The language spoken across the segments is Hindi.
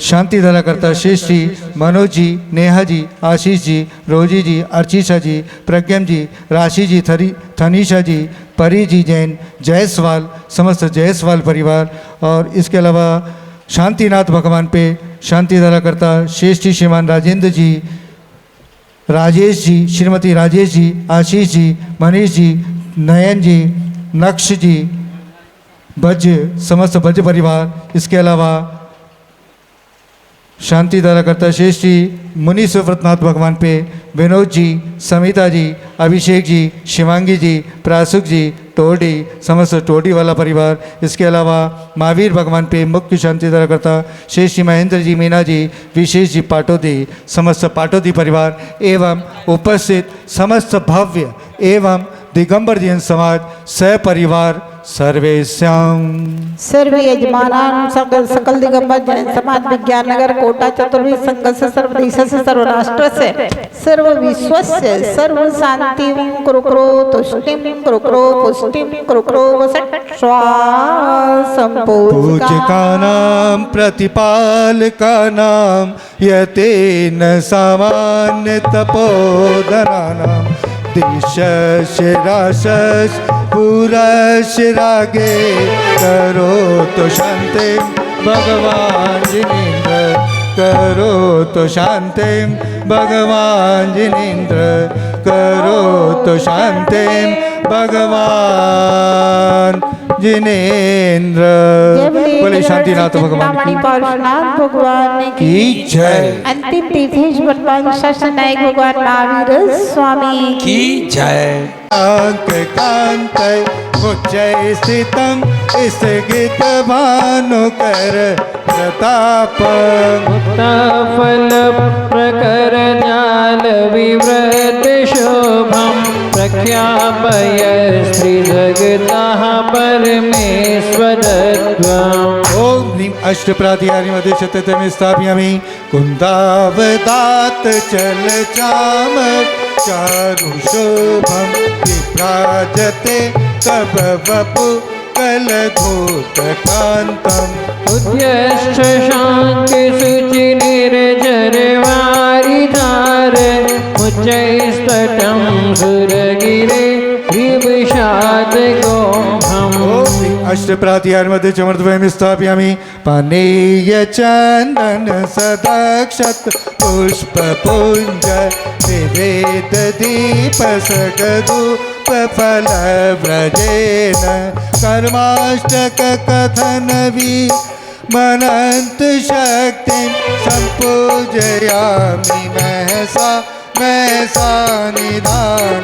शांति धारा करता शेष जी, मनोज जी, नेहा जी, आशीष जी, रोजी जी, अर्चिशा जी, प्रज्ञम जी, राशि जी, थनीशा जी, परी जी जैन, जायसवाल, समस्त जायसवाल परिवार और इसके अलावा शांतिनाथ भगवान पे शांति धारा करता शेष जी, श्रीमान राजेंद्र जी, राजेश जी, श्रीमती राजेश जी, आशीष जी, मनीष जी, नयन जी, नक्श जी, बज, समस्त बज परिवार, इसके अलावा शांति धारा करता शेष जी, मुनि सुव्रतनाथ भगवान पे विनोद जी, समिता जी, अभिषेक जी, शिवांगी जी, प्रासुक जी, टोडी, समस्त टोडी वाला परिवार, इसके अलावा महावीर भगवान पे मुख्य शांति धारा करता शेष जी, महेंद्र जी, मीना जी, विशेष जी, पाटोदी, समस्त पाटोदी परिवार एवं उपस्थित समस्त भव्य एवं दिगंबर जैन समाज सपरिवार सर्वेश्याम सर्वे यजमानां सकल दिगंबर जैन समाज विज्ञान नगर कोटा चतुर्वी संघ से सर्वदेश से सर्वराष्ट्र से सर्व विश्व से सर्व शांति कुरु कुरु तुष्टिम कुरु कुरु पुष्टिम कुरु कुरु पूजकानां प्रतिपालकानां यतेन सामान्य तपोधनानां दिशशिराशश पुरशिरागे करो तो शांति भगवान जिनेन्द्र करो तो शांति भगवान जिनेन्द्र करो तो शांति भगवान जिनेन्द्र। बोले शांतिनाथ भगवान भगवान की जय। अंतिम तिथि शासन नायक भगवान महावीर स्वामी की जय। कांत उच्चै स्थितम इस गीत भानु कर प्रताप फल प्रकर ज्ञान विव्रत शोभम प्रख्यापय श्री जगतः परमेश्वरत्वम्। ओम ह्रीं अष्टप्रातिहारी मध्ये शततमे स्थापयामि कुन्दावदात चल चाम चारुशोभं विभ्राजते तव वपु कलधूतकान्तम्। उद्यष्ट शांति शुचि निर्जरवारि धार उच्चैस्तटं सुरगिरे विषाद गोमहम्। अष्टप्रातिहार मध्ये चमर्द्वयं स्थापयामि पानेय चन्दन सदक्षत पुष्प पुंज विवेद दीप सगधूप फल व्रजेन कर्माष्टक कथन वी मनंत शक्ति संपूजयामि महसा निधान।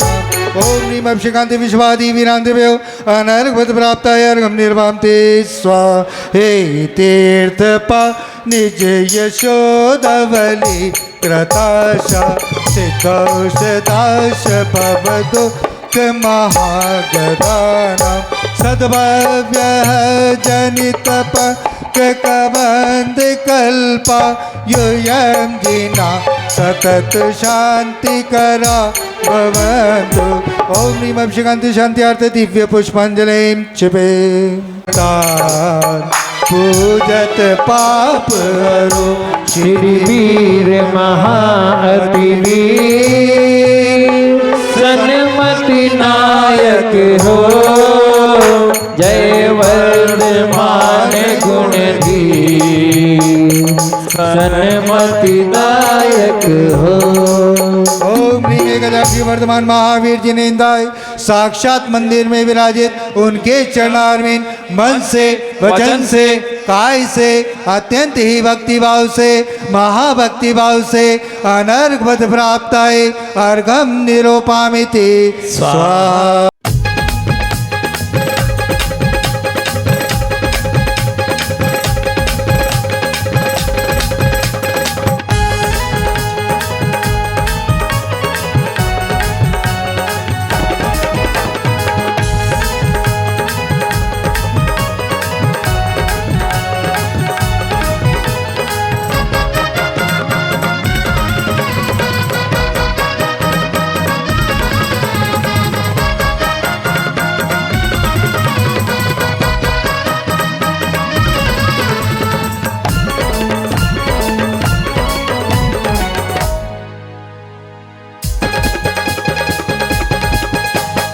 ओम ह्रीं अभिषेकांते विश्वादि वीरांतिभ्यो अनर्घवत प्राप्ताय अर्घं निर्वान्ते स्वाहे तीर्थपा निज यशोदवली कृताशा सिद्धौषधाश भवतु महागदानां सद्भव्यः जनितप कबंध कल्पा यूयं जिना सतत शांति करा भवन्तु। ओम ह्रीं अभिषेकांते शांत्यार्थ दिव्य पुष्पांजलिं क्षिपे पूजत पाप हरो श्री वीर महाअतिवीर सन्मति नायक हो जय वर्धमान गुणधीर सन्मति दायक हो। ओम ह्रीं एकदशी वर्धमान महावीर जिनेन्द्राय साक्षात मंदिर में विराजित उनके चरणारविंद मन से वचन से काय से अत्यंत ही भक्ति भाव से महाभक्ति भाव से अनर्घवत प्राप्ताय अर्घम निरूपामिति स्वाहा।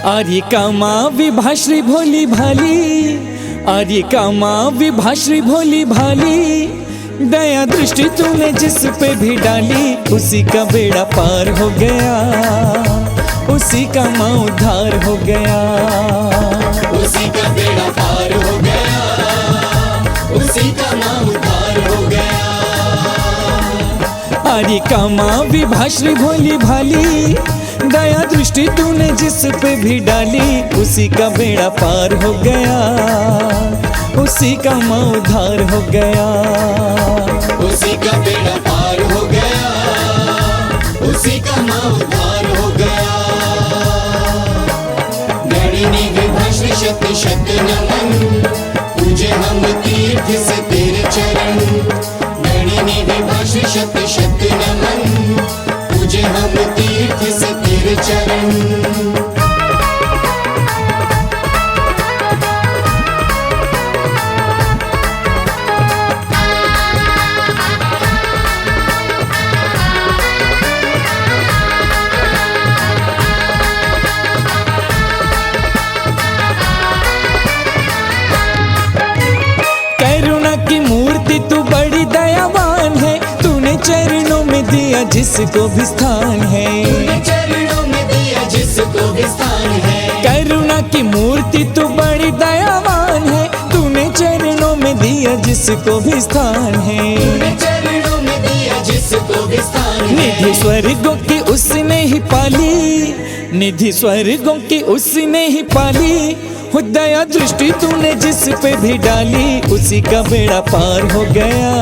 आर्य कामा विभाश्री भोली भाली, आर्य कामा विभाश्री भोली भाली, दया दृष्टि तूने जिस पे भी डाली, उसी का बेड़ा पार हो गया, उसी का माँ उद्धार हो गया, उसी का बेड़ा पार हो गया, उसी का माँ उद्धार हो गया। आर्य कामा विभाश्री भोली भाली, दया दृष्टि तूने जिस पे भी डाली, उसी का बेड़ा पार हो गया, उसी का माँ उद्धार हो गया, उसी का बेड़ा पार हो गया, उसी का माँ उद्धार हो गया। नैनी विभाश्री शक्ति शक्ति नमन, पूजे हम तीर्थ से तेरे चरण। नैनी विभाश्री शक्ति शक्ति नमन, पूजे हम तीर्थ से तेरे चरण। जिसको भी स्थान है, तूने चरणों में दिया जिसको भी स्थान है। करुणा की मूर्ति तू बड़ी दयावान है, तूने चरणों में दिया जिसको भी स्थान है, तूने चरणों में दिया जिसको भी स्थान है। निधि स्वर्गों की उसने ही पाली, निधि स्वर्गों की उसने ही पाली, हो दया दृष्टि तूने जिस पे भी डाली, उसी का बेड़ा पार हो गया,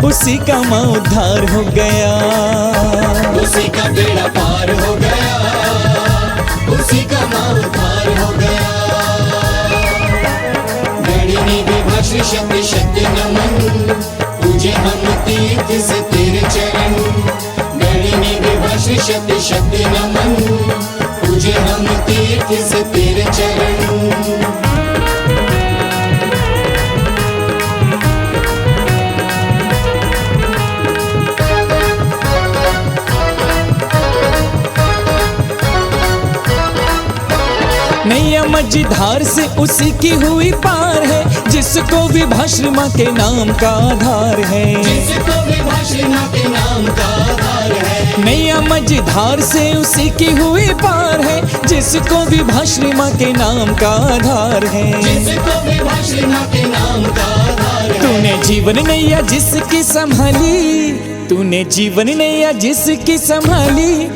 उसी का माँ उद्धार हो गया, उसी का बेड़ा पार हो गया, उसी का माँ उद्धार हो गया। नैनी विभाश्री शक्ति शक्ति नमन, पूजे हम तीर्थ से तेरे चरण। नैनी विभाश्री शक्ति शक्ति नमन, पूजे हम तीर्थ से तेरे चरण। नैया मझधार से उसी की हुई पार है, जिसको विभाश्री माँ के नाम का आधार है, जिसको विभाश्री माँ के नाम का आधार है। नैया मझधार से उसी की हुई पार है, जिसको विभाश्री माँ के नाम का आधार है, जिसको विभाश्री माँ के नाम का आधार है। तूने जीवन नैया जिसकी संभाली, तूने जीवन नैया जिसकी संभाली,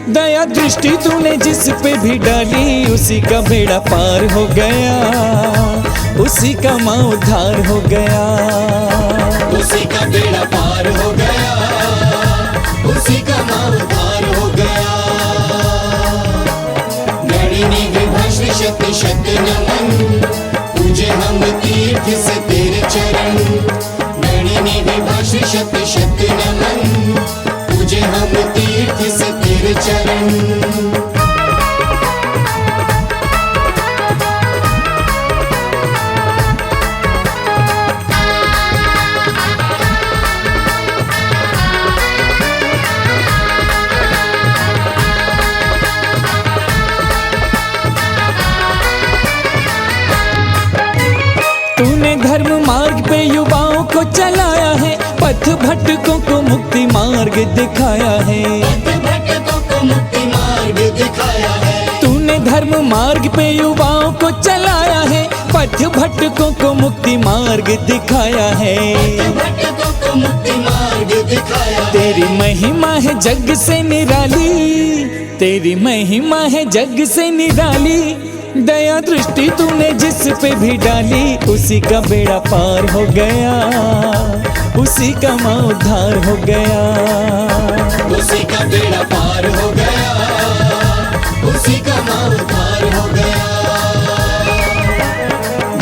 दया दृष्टि तूने जिस पे भी डाली, उसी का बेड़ा पार हो गया, उसी का माँ उद्धार हो गया, उसी का बेड़ा पार हो गया, उसी का माँ उद्धार हो गया। नैनी विभाश्री शक्ति शक्ति नमन, पूजे हम तीर्थ से तेरे चरण। नैनी विभाश्री शक्ति शक्ति नमन, पूजे हम तीर्थ से तेरे चरण। तूने धर्म मार्ग पे युवाओं को चलाया है, पथ भटकों को मुक्ति मार्ग दिखाया है, पथ भटकों को मुक्ति मार्ग दिखाया है। तूने धर्म मार्ग पे युवाओं को चलाया है, पथ भटकों को मुक्ति मार्ग दिखाया है, पथ भटकों को मुक्ति मार्ग दिखाया है। तेरी महिमा है जग से निराली, तेरी महिमा है जग से निराली, दया दृष्टि तूने जिस पे भी डाली, उसी का बेड़ा पार हो गया, उसी का माँ उद्धार हो गया, उसी का बेड़ा पार हो गया, उसी का माँ उद्धार हो गया।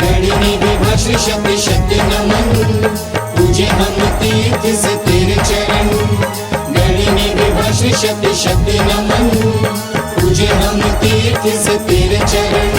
नैनी विभाश्री शक्ति शक्ति नमन, पूजे हम तीर्थ से तेरे चरण। नैनी विभाश्री शक्ति शक्ति नमन, पूजे हम तीर्थ से तेरे चरण।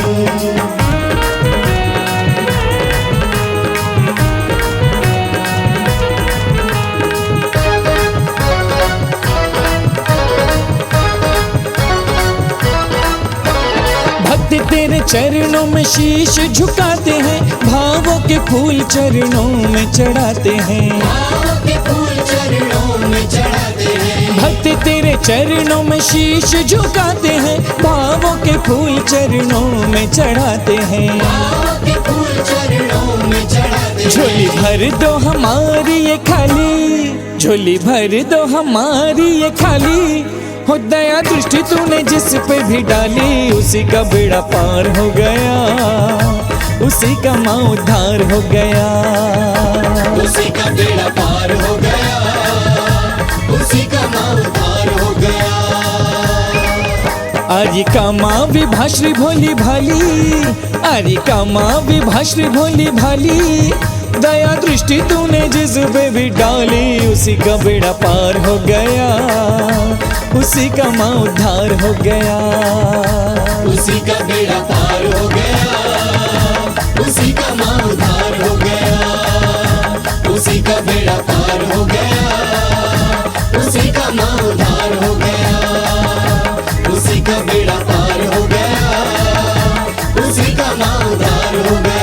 तेरे चरणों में शीश झुकाते हैं, भावों के फूल चरणों में चढ़ाते हैं। भावों के फूल चरणों में चढ़ाते हैं। भक्त तेरे चरणों में शीश झुकाते हैं, भावों के फूल चरणों में चढ़ाते हैं। भावों के फूल चरणों में चढ़ाते हैं। झोली भर दो हमारी ये खाली, झोली भर दो हमारी ये खाली, हो दया दृष्टि तूने जिस पे भी डाली, उसी का बेड़ा पार हो गया, उसी का माँ उद्धार हो गया। उसी का बेड़ा पार हो गया, उसी का माँ उद्धार हो गया। आर्य का माँ विभाश्री भोली भाली, आर्य का माँ विभाश्री भोली भाली, दया दृष्टि तूने जिस पे भी डाली, उसी का बेड़ा पार हो गया, उसी का माँ उद्धार हो गया। उसी का बेड़ा पार हो गया, उसी का माँ उद्धार हो गया। उसी का बेड़ा पार हो गया, उसी का माँ उद्धार हो गया। उसी का बेड़ा पार हो गया, उसी का माँ उद्धार हो गया।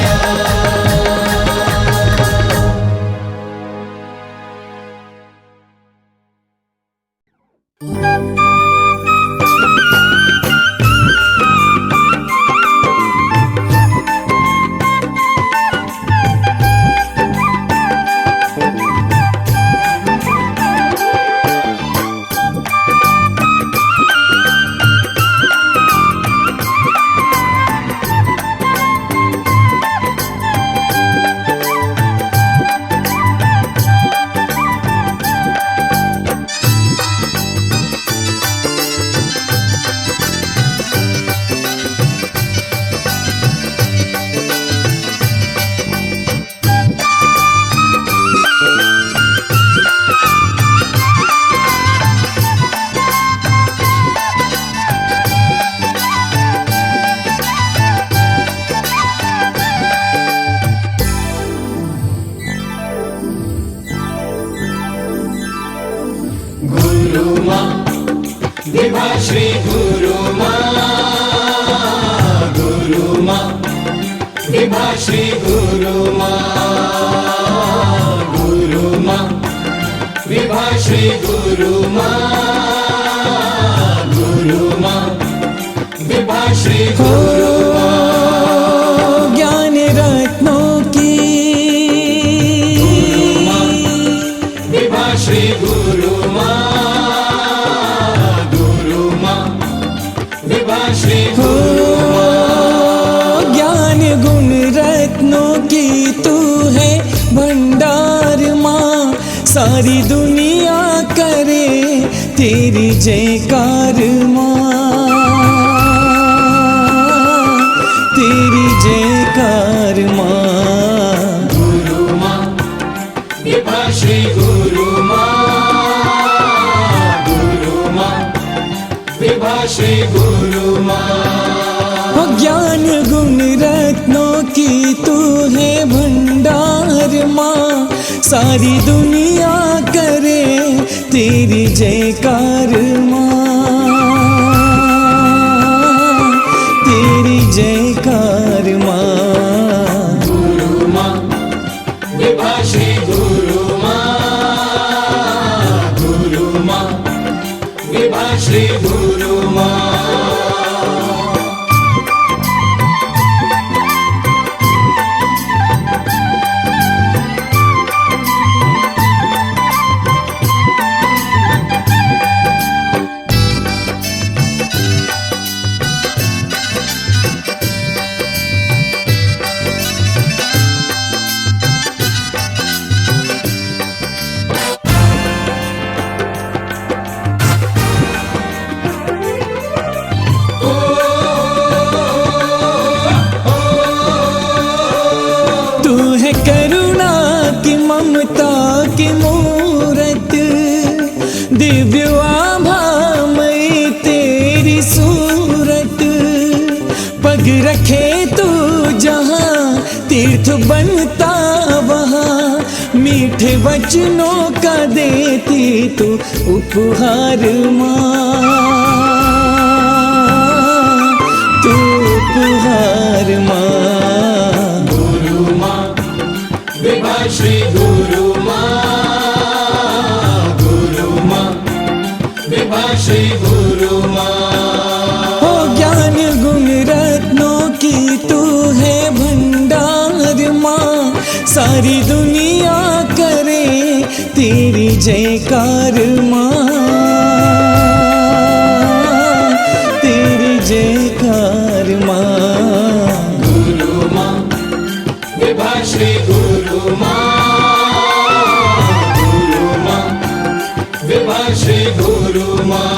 विभाश्री गुरु माँ, गुरु माँ, विभाश्री गुरु माँ, गुरु माँ, विभाश्री गुरु माँ, गुरु माँ, विभाश्री गुरु माँ। ज्ञान रत्नों की विभाश्री गुरु माँ, गुरु माँ, विभाश्री गुरु माँ। ज्ञान गुण रत्नों की तू है भंडार माँ, सारी दुनिया करे तेरी जयकार माँ, तेरी जयकार माँ। गुरु माँ, विभाश्री गुरु माँ, गुरु माँ, विभाश्री गुरु माँ। ज्ञान गुण रत्नों की तू है भंडार माँ, सारी दुनिया करे तेरी जयकार माँ, तेरी जयकार माँ। गुरु माँ, विभाश्री गुरु माँ, गुरु माँ, विभाश्री गुरु माँ। तू है करुणा की ममता की मूरत, दिव्य आभामयी तेरी सूरत। पग रखे तू जहाँ तीर्थ बनता वहाँ, मीठे वचनों का देती तू उपहार माँ, तू जयकार माँ, तेरी जयकार माँ। गुरु माँ विभा श्री गुरु माँ, गुरु माँ विभा श्री गुरु माँ।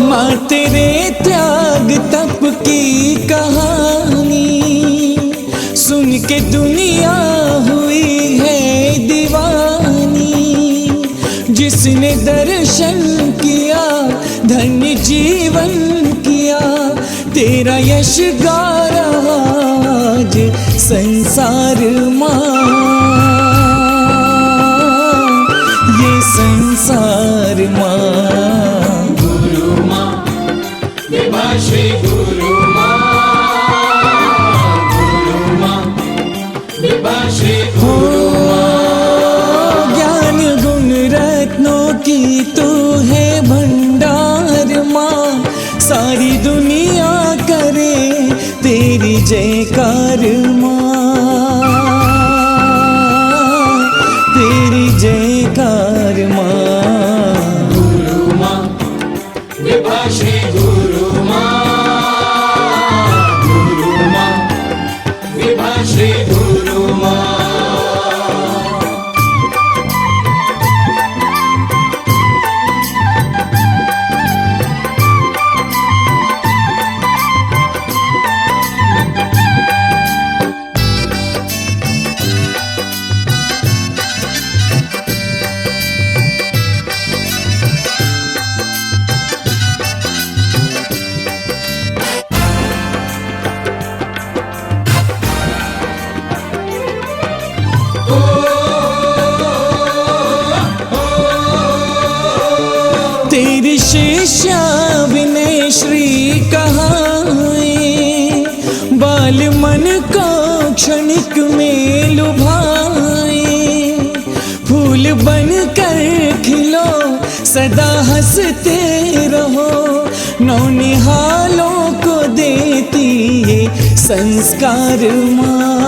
माँ तेरे त्याग तप की कहानी सुन के दुनिया हुई है दीवानी। जिसने दर्शन किया धन्य जीवन किया, तेरा यश गा रहा आज संसार माँ, ये संसार माँ। विभा श्री गुरु माँ, गुरु माँ विभा श्री गुरु माँ। ज्ञान गुण रत्नों की तू है भंडार माँ, सारी दुनिया करे तेरी जयकार माँ, तेरी जयकार माँ। गुरु माँ विभा श्री गुरु माँ, गुरु माँ विभा श्री गुरु माँ। तेरी शिष्या विनय श्री कहाए, बाल मन को क्षणिक में लुभाए। फूल बन कर खिलो सदा हंसते रहो, नौनिहालों को देती ये संस्कार माँ,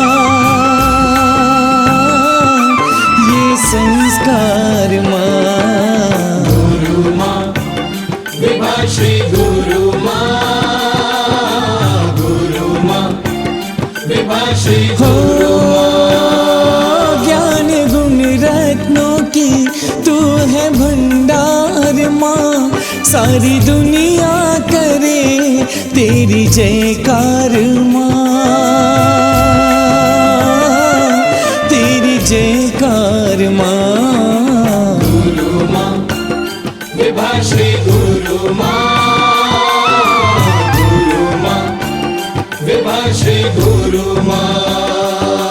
ये संस्कार माँ। विभा श्री गुरु माँ, गुरु माँ विभा श्री गुरु माँ। ज्ञान गुण रत्नों की तू है भंडार माँ, सारी दुनिया करे तेरी जयकार माँ, तेरी जयकार माँ। गुरु माँ विभा श्री गुरु माँ, गुरु माँ विभा श्री गुरु माँ।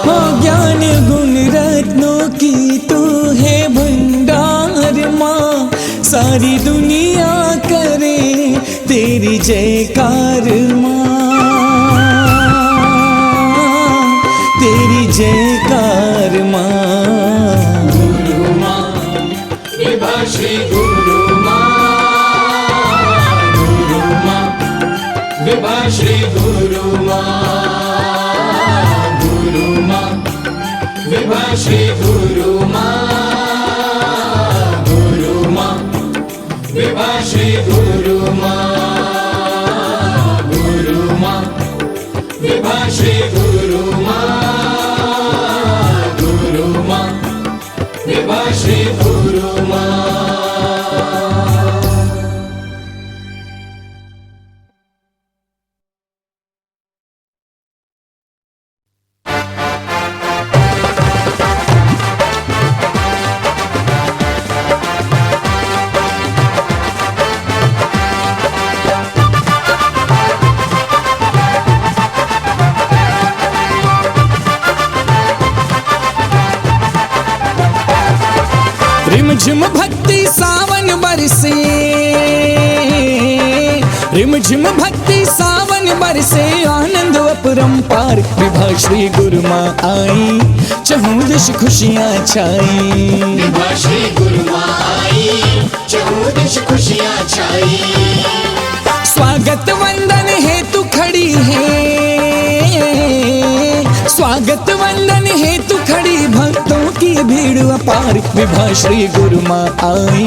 हो ज्ञान गुण रत्नों की तू है भंडार माँ, सारी दुनिया करे तेरी जयकार माँ, तेरी जयकार माँ। गुरु माँ विभा श्री गुरु माँ, गुरु माँ विभा श्री गुरु माँ, गुरु माँ विभा श्री गुरु माँ, गुरु माँ विभा श्री गुरु माँ, गुरु माँ विभा श्री गुरु माँ, गुरु माँ विभा श्री गुरु माँ। रिमझिम भक्ति सा सावन बरसे, रिमझिम भक्ति सावन बरसे, आनंद अपरंपार विभा श्री गुरु माँ आई, चहुँ दिश खुशियाँ छाई। विभा श्री गुरु माँ आई, चहुँ दिश खुशियाँ छाई। स्वागत वंदन हेतु खड़ी है, स्वागत वंदन हेतु खड़ी भक्तों की भीड़ अपार, विभा श्री गुरु माँ आई,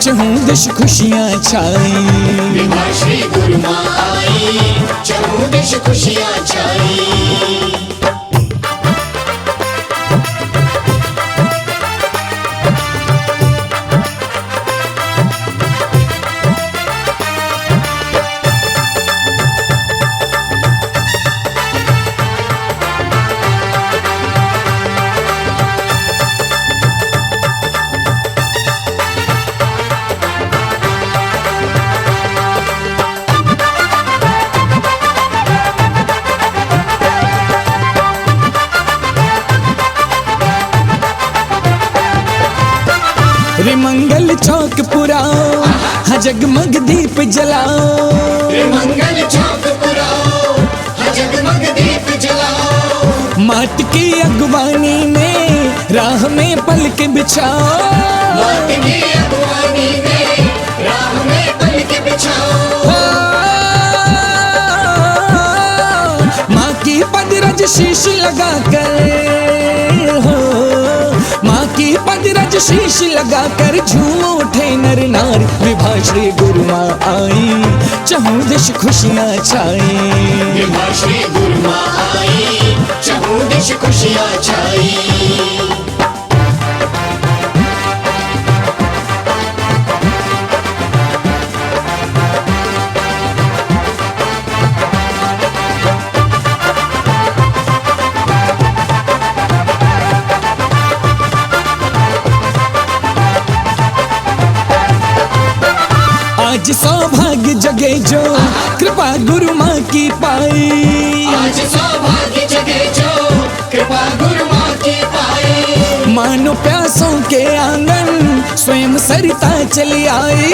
चहुँ दिश खुशियाँ छाई। विभा श्री गुरु माँ आई, चहुँ दिश खुशियाँ छाई। रे मंगल चौक पुराओ, हाँ जगमग दीप जलाओ। रे मंगल चौक पुराओ, हाँ जगमग दीप जलाओ। मात की अगवानी में राह में पलक बिछाओ, मात की अगवानी में राह में पलक बिछाओ। माँ की पदरज शीश लगा कर हो, माँ की पदरज शीश लगा कर झूम उठे नर नार, विभा श्री गुरु माँ आई, चहुँ दिश खुशियाँ छाई। विभा श्री गुरु माँ आई, चहुँ दिश खुशियाँ छाई। आज सौभाग्य जगे जो कृपा गुरु माँ की पाई, आज सौभाग्य जगे जो कृपा गुरु माँ की पाई। मानो प्यासों के आंगन स्वयं सरिता चली आई,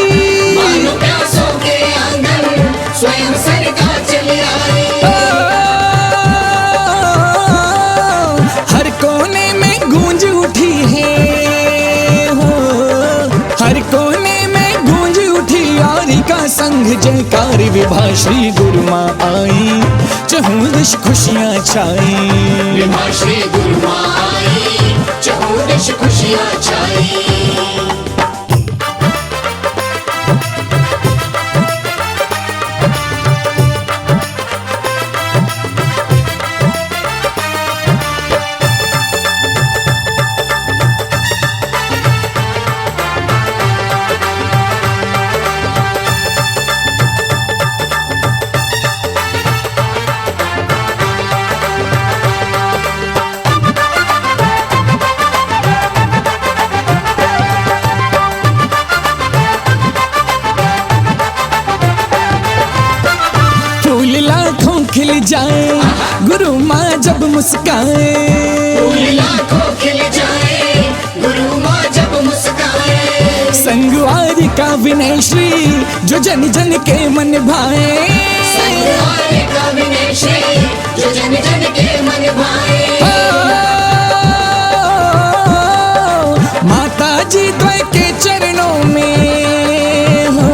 मानो प्यासों के आंगन स्वयं सरिता चली आई। हर कोने में गूंज उठी है हो, हर कोने में गूंज उठी यारी का संग जयकार, विभा श्री गुरु माँ आई, चहुँ दिश खुशियाँ छाई। विभा श्री गुरु माँ आई, चहुँ दिश खुशियाँ छाई। खिल जाए गुरु माँ जब मुस्काए, फूल लाखों खिल जाए गुरु माँ जब मुस्काए। संगवारी का विनय श्री जो जन जन के मन भाए, संगवारी का विनय श्री जो जन जन के मन भाए। माता जी द्वय के चरणों में हो,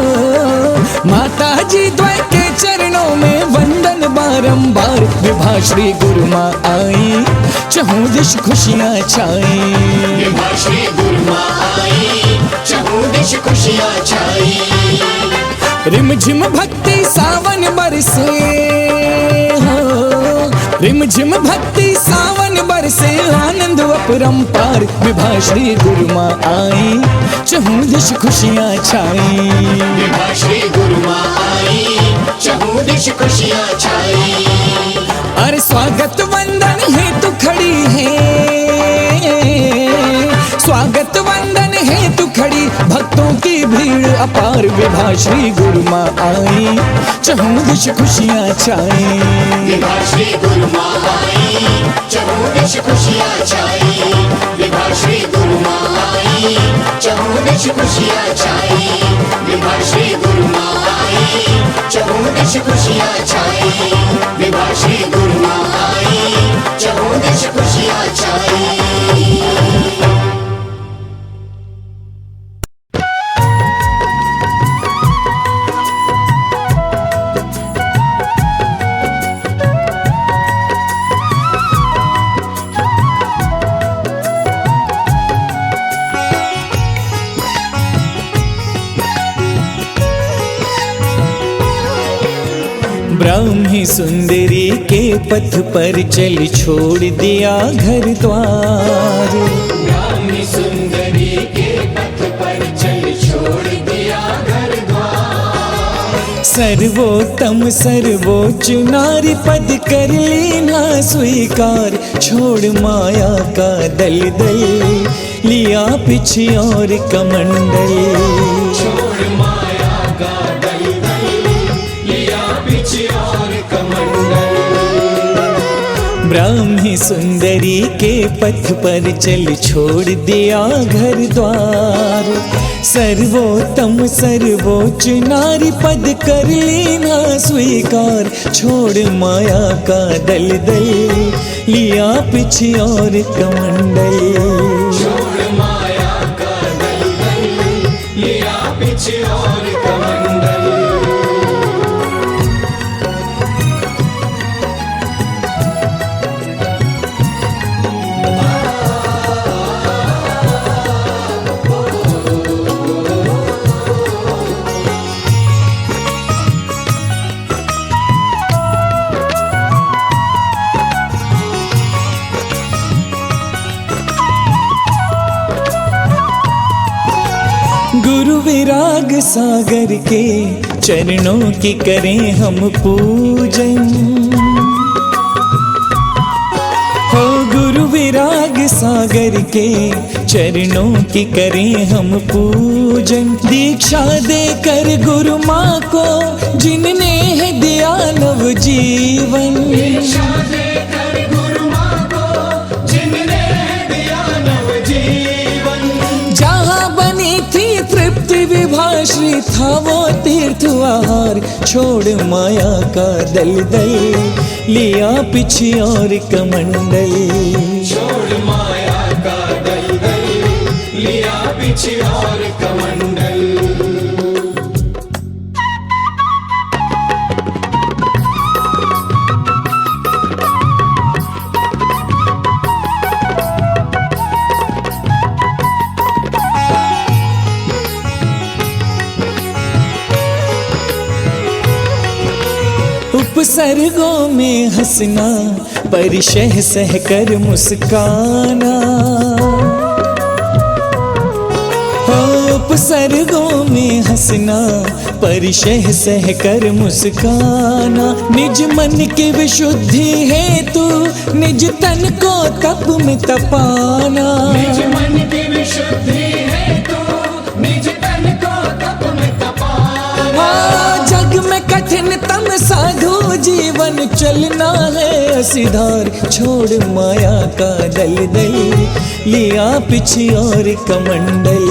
माता जी द्वय के चरणों में वंदन बारंबार, विभा श्री गुरु माँ आई, चहुँ दिश खुशियाँ छाई। विभा श्री गुरु माँ आई, चहुँ दिश खुशियाँ छाई। रिमझिम भक्ति सावन बरसे हो, रिमझिम भक्ति सावन बरसे, आनंद अपरंपार, विभा श्री गुरु माँ आई, चहुँ दिश खुशियाँ छाई। विभा श्री गुरु माँ आई, चहुँ दिश खुशियाँ छाई। अरे स्वागत वंदन हेतु खड़ी है, स्वागत वंदन हेतु खड़ी भक्तों की भीड़ अपार विभा श्री गुरु माँ आई, चहुँ दिश खुशियाँ छाई। विभा श्री गुरु माँ आई, चहुँ दिश खुशियाँ छाई। विभा श्री गुरु माँ आई, चहुँ दिश खुशियाँ छाई। विभा श्री गुरु माँ आई, चहुँ दिश खुशियाँ छाई। विभा श्री गुरु माँ आई, चहुँ दिश खुशियाँ छाई। ब्राह्मी सुंदरी के पथ पर चल छोड़ दिया घर द्वार। ब्राह्मी सुंदरी के पथ पर चल छोड़ दिया घर द्वार। सर्वोत्तम सर्वोच्च नारी पद कर लेना स्वीकार, छोड़ माया का दलदल लिया पीछे और कमंडल। छोड़ माया का दलदल लिया पीछे और कमंडल। ब्राह्मी सुंदरी के पथ पर चल छोड़ दिया घर द्वार। सर्वोत्तम सर्वोच्च नारी पद कर लेना स्वीकार, छोड़ माया का दलदल लिया पीछे और कमंडल। छोड़ माया का दलदल लिया पीछे और कमंडल। गुरु विराग सागर के चरणों की करें हम पूजन। हो गुरु विराग सागर के चरणों की करें हम पूजन। दीक्षा देकर गुरु माँ को जिनने है दिया नव जीवन। दीक्षा देकर गुरु माँ को जिनने दिया नव जीवन। जहाँ बनी थी तृप्ति विभा श्री था वो तीर्थ आहार, छोड़ माया का दलदल लिया पीछे और कमंडल। छोड़ माया का दलदल लिया पीछे और कमंडल। उपसर्गों में हंसना परिशह सहकर मुस्काना। हो उपसर्गों में हंसना परिशह सहकर मुस्काना। निज मन की विशुद्धि है तू निज तन को तप में तपाना। निज मन की विशुद्धि है तू निज तन को तप में तपाना। जग में कठिनतम साधु जीवन चलना है सिधार, छोड़ माया का दलदल लिया पीछे और कमंडल।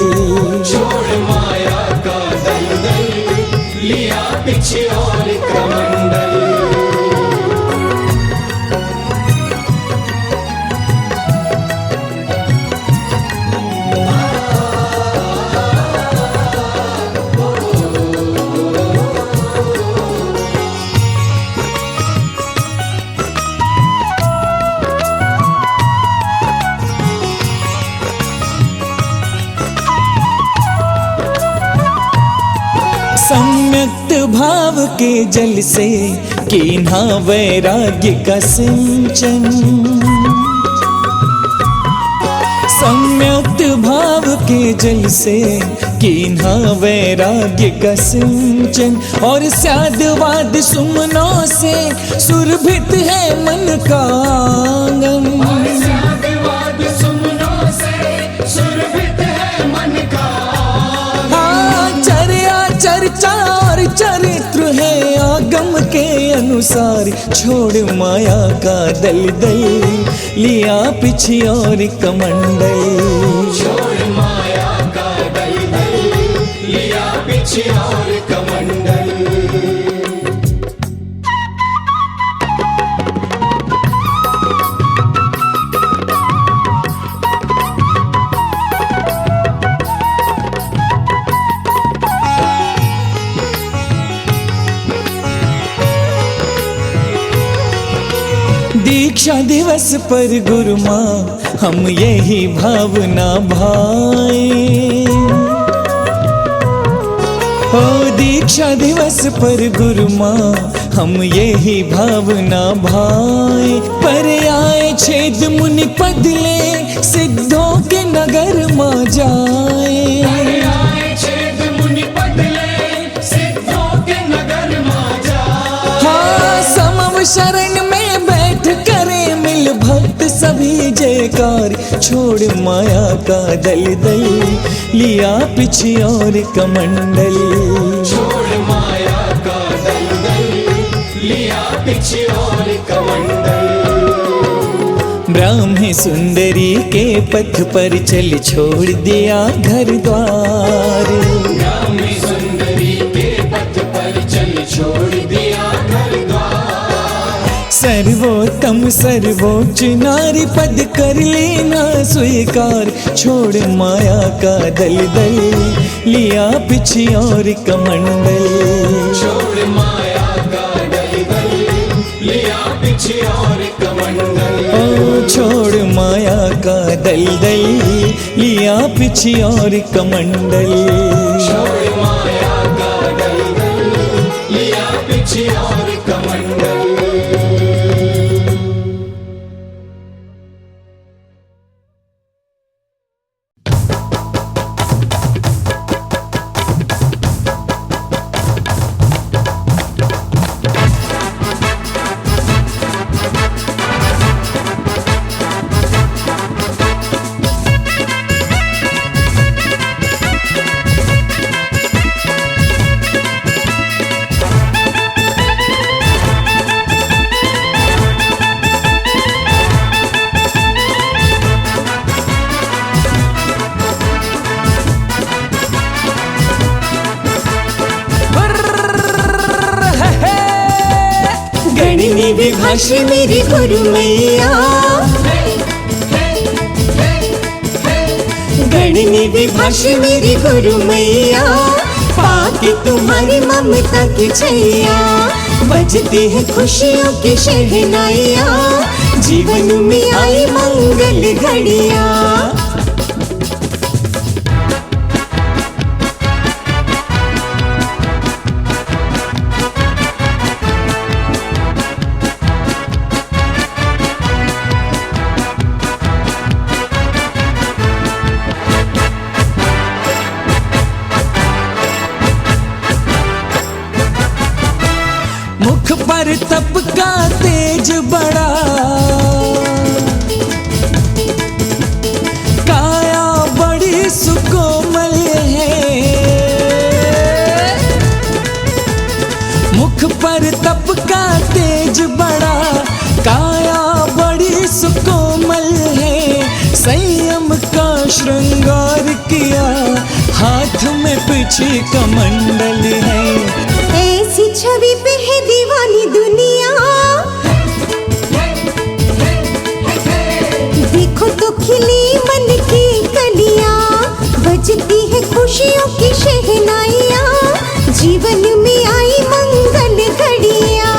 छोड़ माया का दलदल लिया पीछे और कमंडल। सम्यक्त भाव के जल से कीन्हा वैराग्य का सिंचन। सम्यक्त भाव के जल से कीन्हा वैराग्य का सिंचन। और स्यादवाद सुमनों से सुरभित है मन का आंगन। स्यादवाद सुमनों से सुरभित है मन का। चरे धर्म के अनुसार छोड़ माया का दलदल, लिया पीछे और कमंडल। छोड़ माया का दलदल, लिया पीछे और कमंडल। दीक्षा दिवस पर गुरु माँ हम यही भावना भाए। ओ दीक्षा दिवस पर गुरु माँ हम यही भावना भाए। पर आए छेद मुनि पदले, सिद्धों के नगर माँ जाए। हाँ समव शरण में बैठ करे मिल भक्त सभी जयकार। छोड़ माया का दलदल, लिया पीछे और कमंडल। छोड़ माया का दलदल, लिया पीछे और कमंडल। ब्राह्मी सुंदरी के पथ पर चल छोड़ दिया घर द्वार। ब्राह्मी सुंदरी के पथ पर चल छोड़ दिया घर द्वार। सर्वोत्तम सर्वोच्च नारी पद कर लेना स्वीकार। छोड़ माया का दलदल, लिया पीछे और कमंडल। छोड़ माया का दलदल, लिया पीछे और कमंडल। ओ छोड़ माया का दलदल, लिया पीछे और कमंडल। छोड़ माया का दलदल, लिया पीछे और कमंडल। गणिनी विभाषी मेरी गुरु मैया, गणिनी विभाषी मेरी गुरु मैया। पाके तुम्हारी ममता की छैया, बजती है खुशियों की शहनाइया। जीवन में आई मंगल घड़िया। मुख पर तप का तेज बड़ा, काया बड़ी सुकोमल है। मुख पर तप का तेज बड़ा, काया बड़ी सुकोमल है। संयम का श्रृंगार किया, हाथ में पीछे कमंडल है। ऐसी छवि पे है दीवानी दुनिया, देखो तो खिली मन की कलियां। बजती है खुशियों की शहनाइया, जीवन में आई मंगल घड़िया।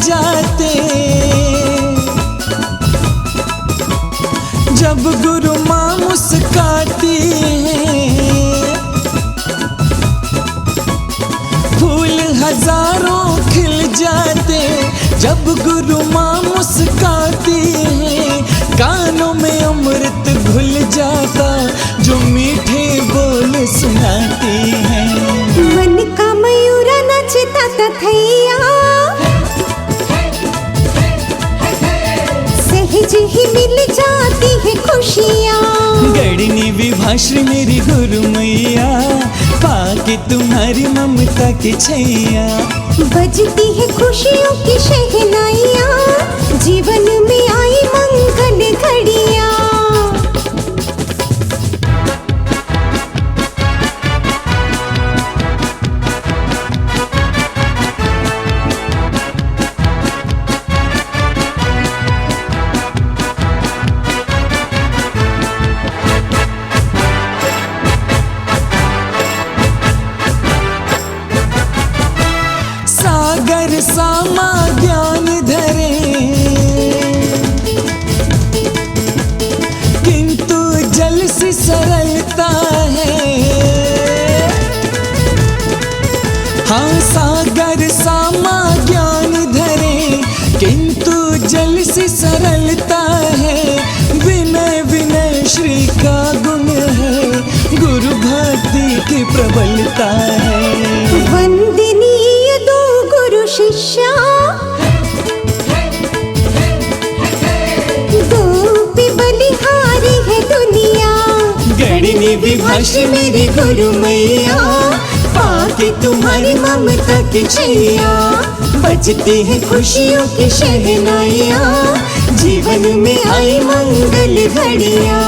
जाते। जब गुरु माँ मुस्काती है, फूल हजारों खिल जाते। जब गुरु माँ मुस्काती है, कानों में अमृत घुल जाता, जो मीठे बोल सुनाती है। मन का मयूरा नचता तथैया, सहज ही मिल जाती है खुशियाँ। गढ़नी विभाश्री मेरी गुरु मैया, पाके तुम्हारी ममता की छैया। बजती है खुशियों की शहनाइयाँ, जीवन में आई मंगल घड़ियाँ। सागर सामा ज्ञान धरे, किंतु जल सी सरलता है। हाँ, सागर सामा ज्ञान धरे, किंतु जल सी सरलता है। विनय विनय श्री का गुण है, गुरु भक्ति की प्रबलता है। वंदनीय दो गुरु शिष्या, दो पे बलिहारी है दुनिया। गढ़नी विभाश्री मेरी गुरु मैया, पाके तुम्हारी ममता की छैया। बजती है खुशियों की शहनाइयाँ, जीवन में आई मंगल घड़ियाँ।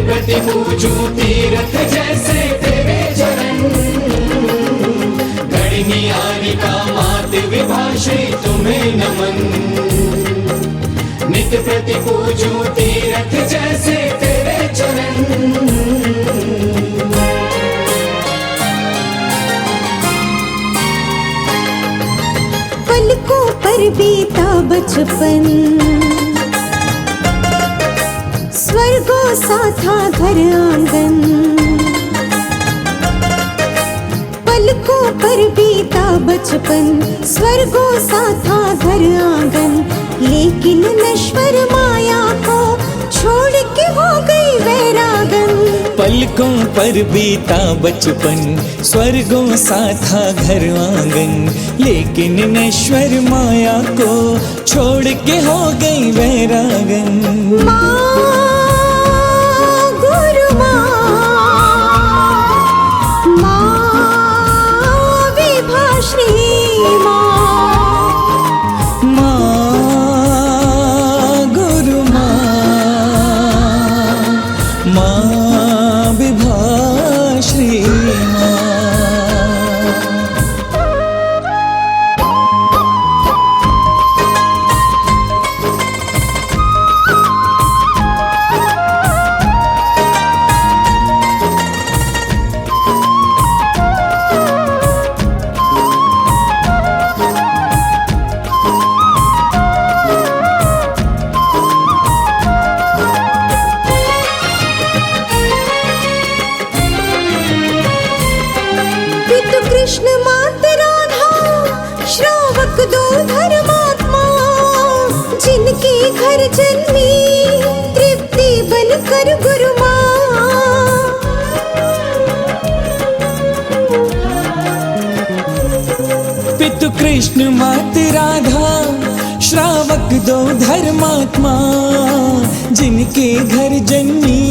प्रति पूजूं तीर्थ जैसे तेरे चरण। गढ़नी आरिका मात विभाश्री तुम्हें नमन। नित्य प्रति पूजूं तीर्थ जैसे तेरे चरण। पलकों पर बीता बचपन, स्वर्गों सा था घर आंगन। पलकों पर बीता बचपन, स्वर्गों सा था घर आंगन। लेकिन नश्वर माया को छोड़ के हो गई वैरागन। पलकों पर बीता बचपन, स्वर्गों सा था घर आंगन। लेकिन नश्वर माया को छोड़ के हो गई वैरागन। कृष्ण मात राधा श्रावक दो धर्मात्मा, जिनके घर जन्मी तृप्ति बनकर गुरु माँ। पितु कृष्ण मात राधा श्रावक दो धर्मात्मा, जिनके घर जन्मी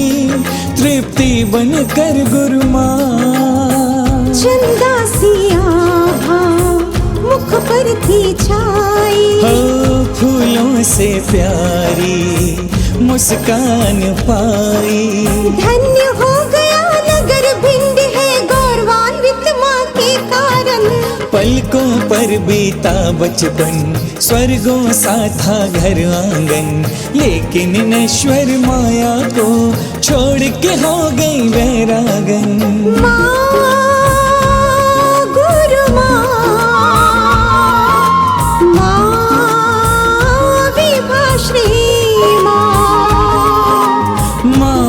तृप्ति बनकर गुरु माँ। चंदा सी आभा मुख पर थी छाई, हो फूलों से प्यारी मुस्कान पाई। धन्य हो गया नगर भिंड है गौरवान्वित माँ के कारण। पलकों पर बीता बचपन, स्वर्गों सा था घर आंगन, लेकिन नश्वर माया को छोड़ के हो गई वैरागन। माँ गुरु माँ, माँ विभाश्री माँ, माँ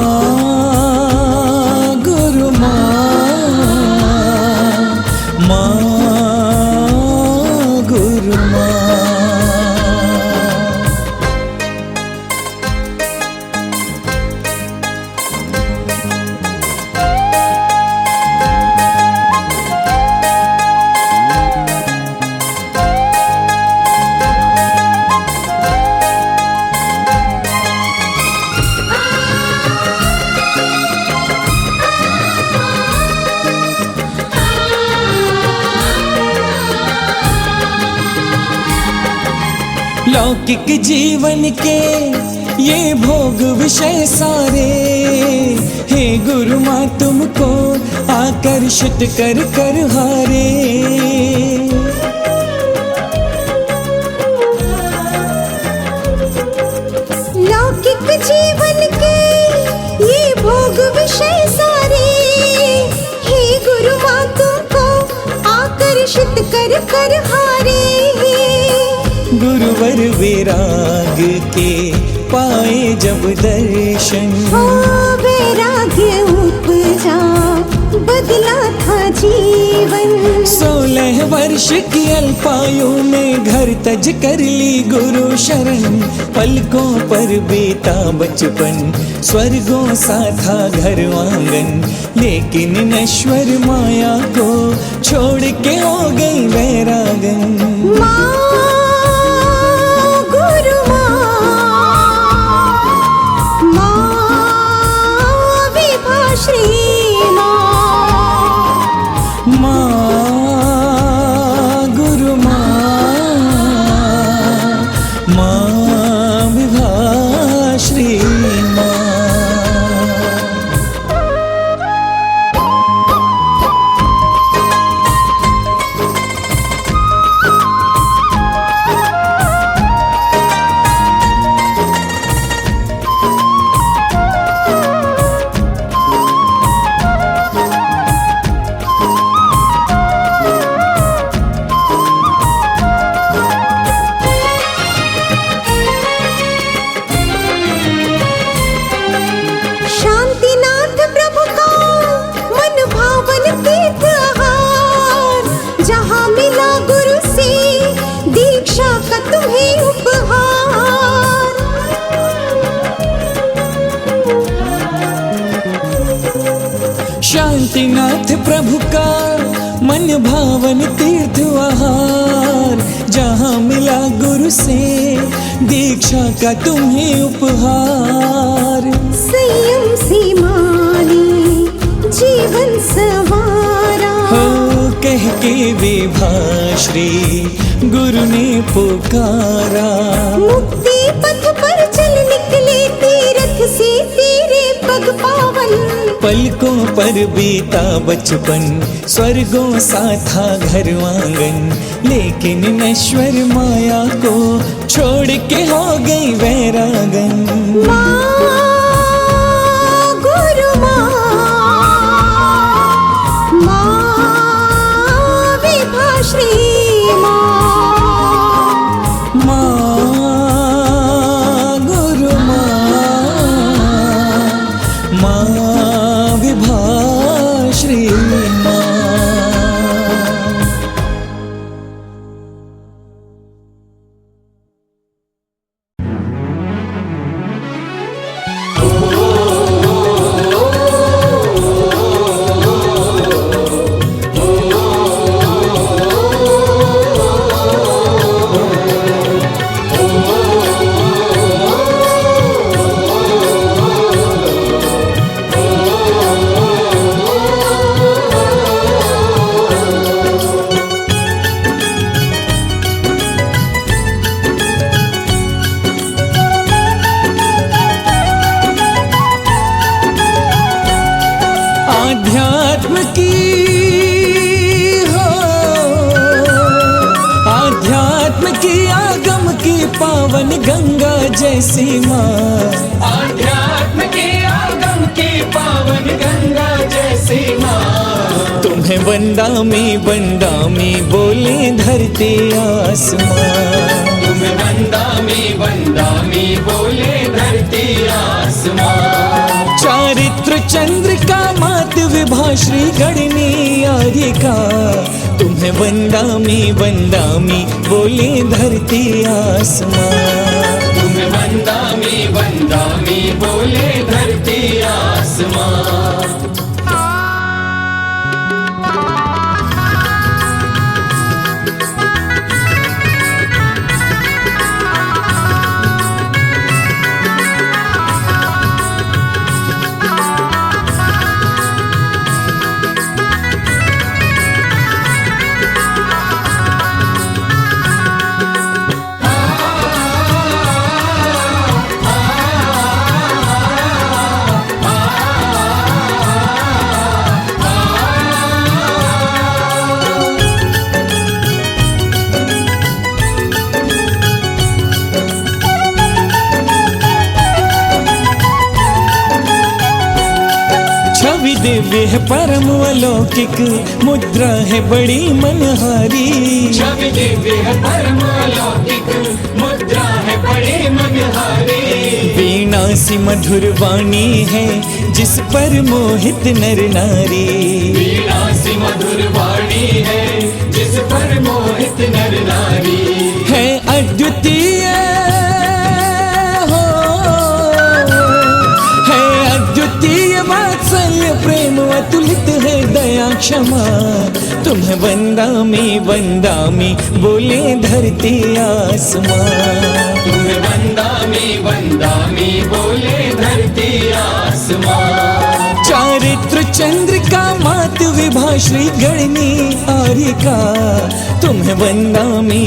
गुरु माँ, माँ गुरु माँ। लौकिक जीवन के ये भोग विषय सारे, हे गुरु माँ तुमको आकर्षित कर कर हारे। लौकिक जीवन के ये भोग विषय सारे, हे गुरु माँ तुमको आकर्षित कर कर हारे। गुरुवर विराग के पाए जब दर्शन, हो वैराग्य उपजा बदला था जीवन। 16 वर्ष की अल्पायु में घर तज कर ली गुरु शरण। पलकों पर बीता बचपन, स्वर्गों सा था घर आंगन, लेकिन नश्वर माया को छोड़ के हो गई वैरागन। माँ गुरु माँ, माँ विभाश्री माँ, माँ गुरु माँ, माँ विभाश्री माँ। शांतिनाथ प्रभु का मन भावन तीर्थ आहार, जहाँ मिला गुरु से दीक्षा का तुम्हें उपहार। शांतिनाथ प्रभु का मन भावन तीर्थ आहार, जहाँ मिला गुरु से दीक्षा का तुम्हें उपहार। संयम से मानी जीवन सवारा, हो कह के विभाश्री गुरु ने पुकारा। मुक्ति पथ पर चल निकले तीरथ से तेरे पग पावन। पलकों पर बीता बचपन, स्वर्गों सा था घर आंगन, लेकिन नश्वर माया को छोड़ के हो गई वैरागन। माँ गुरु माँ, माँ विभाश्री माँ, माँ गुरु माँ, माँ विभाश्री माँ। पावन गंगा जैसी माँ, आध्यात्म के आगम की पावन गंगा जैसी माँ। तुम्हें वंदामी बोले धरती आसमां, तुम्हें वंदामी बोले धरती आसमां। चारित्र चंद्रिका मात विभा श्री गणनी आर्यिका, तुम्हें वंदामी बोले धरती आसमां, तुम्हें वंदामी बोले धरती आसमां। छवि दिव्य है परम अलौकिक, मुद्रा है बड़ी मनहारी। छवि दिव्य है परम अलौकिक, मुद्रा है बड़ी मनहारी। वीणा सी मधुर वाणी है जिस पर मोहित नर नारी, वीणा सी मधुर वाणी है जिस पर मोहित नर नारी। है अद्वितीय वात्सल्य प्रेम अतुलित है दया क्षमा। तुम्हें वंदामी बोले धरती आसमां, तुम्हें वंदामी बोले धरती आसमां। चारित्र चंद्रिका मात विभा श्री गणनी आर्यिका, तुम्हें वंदामी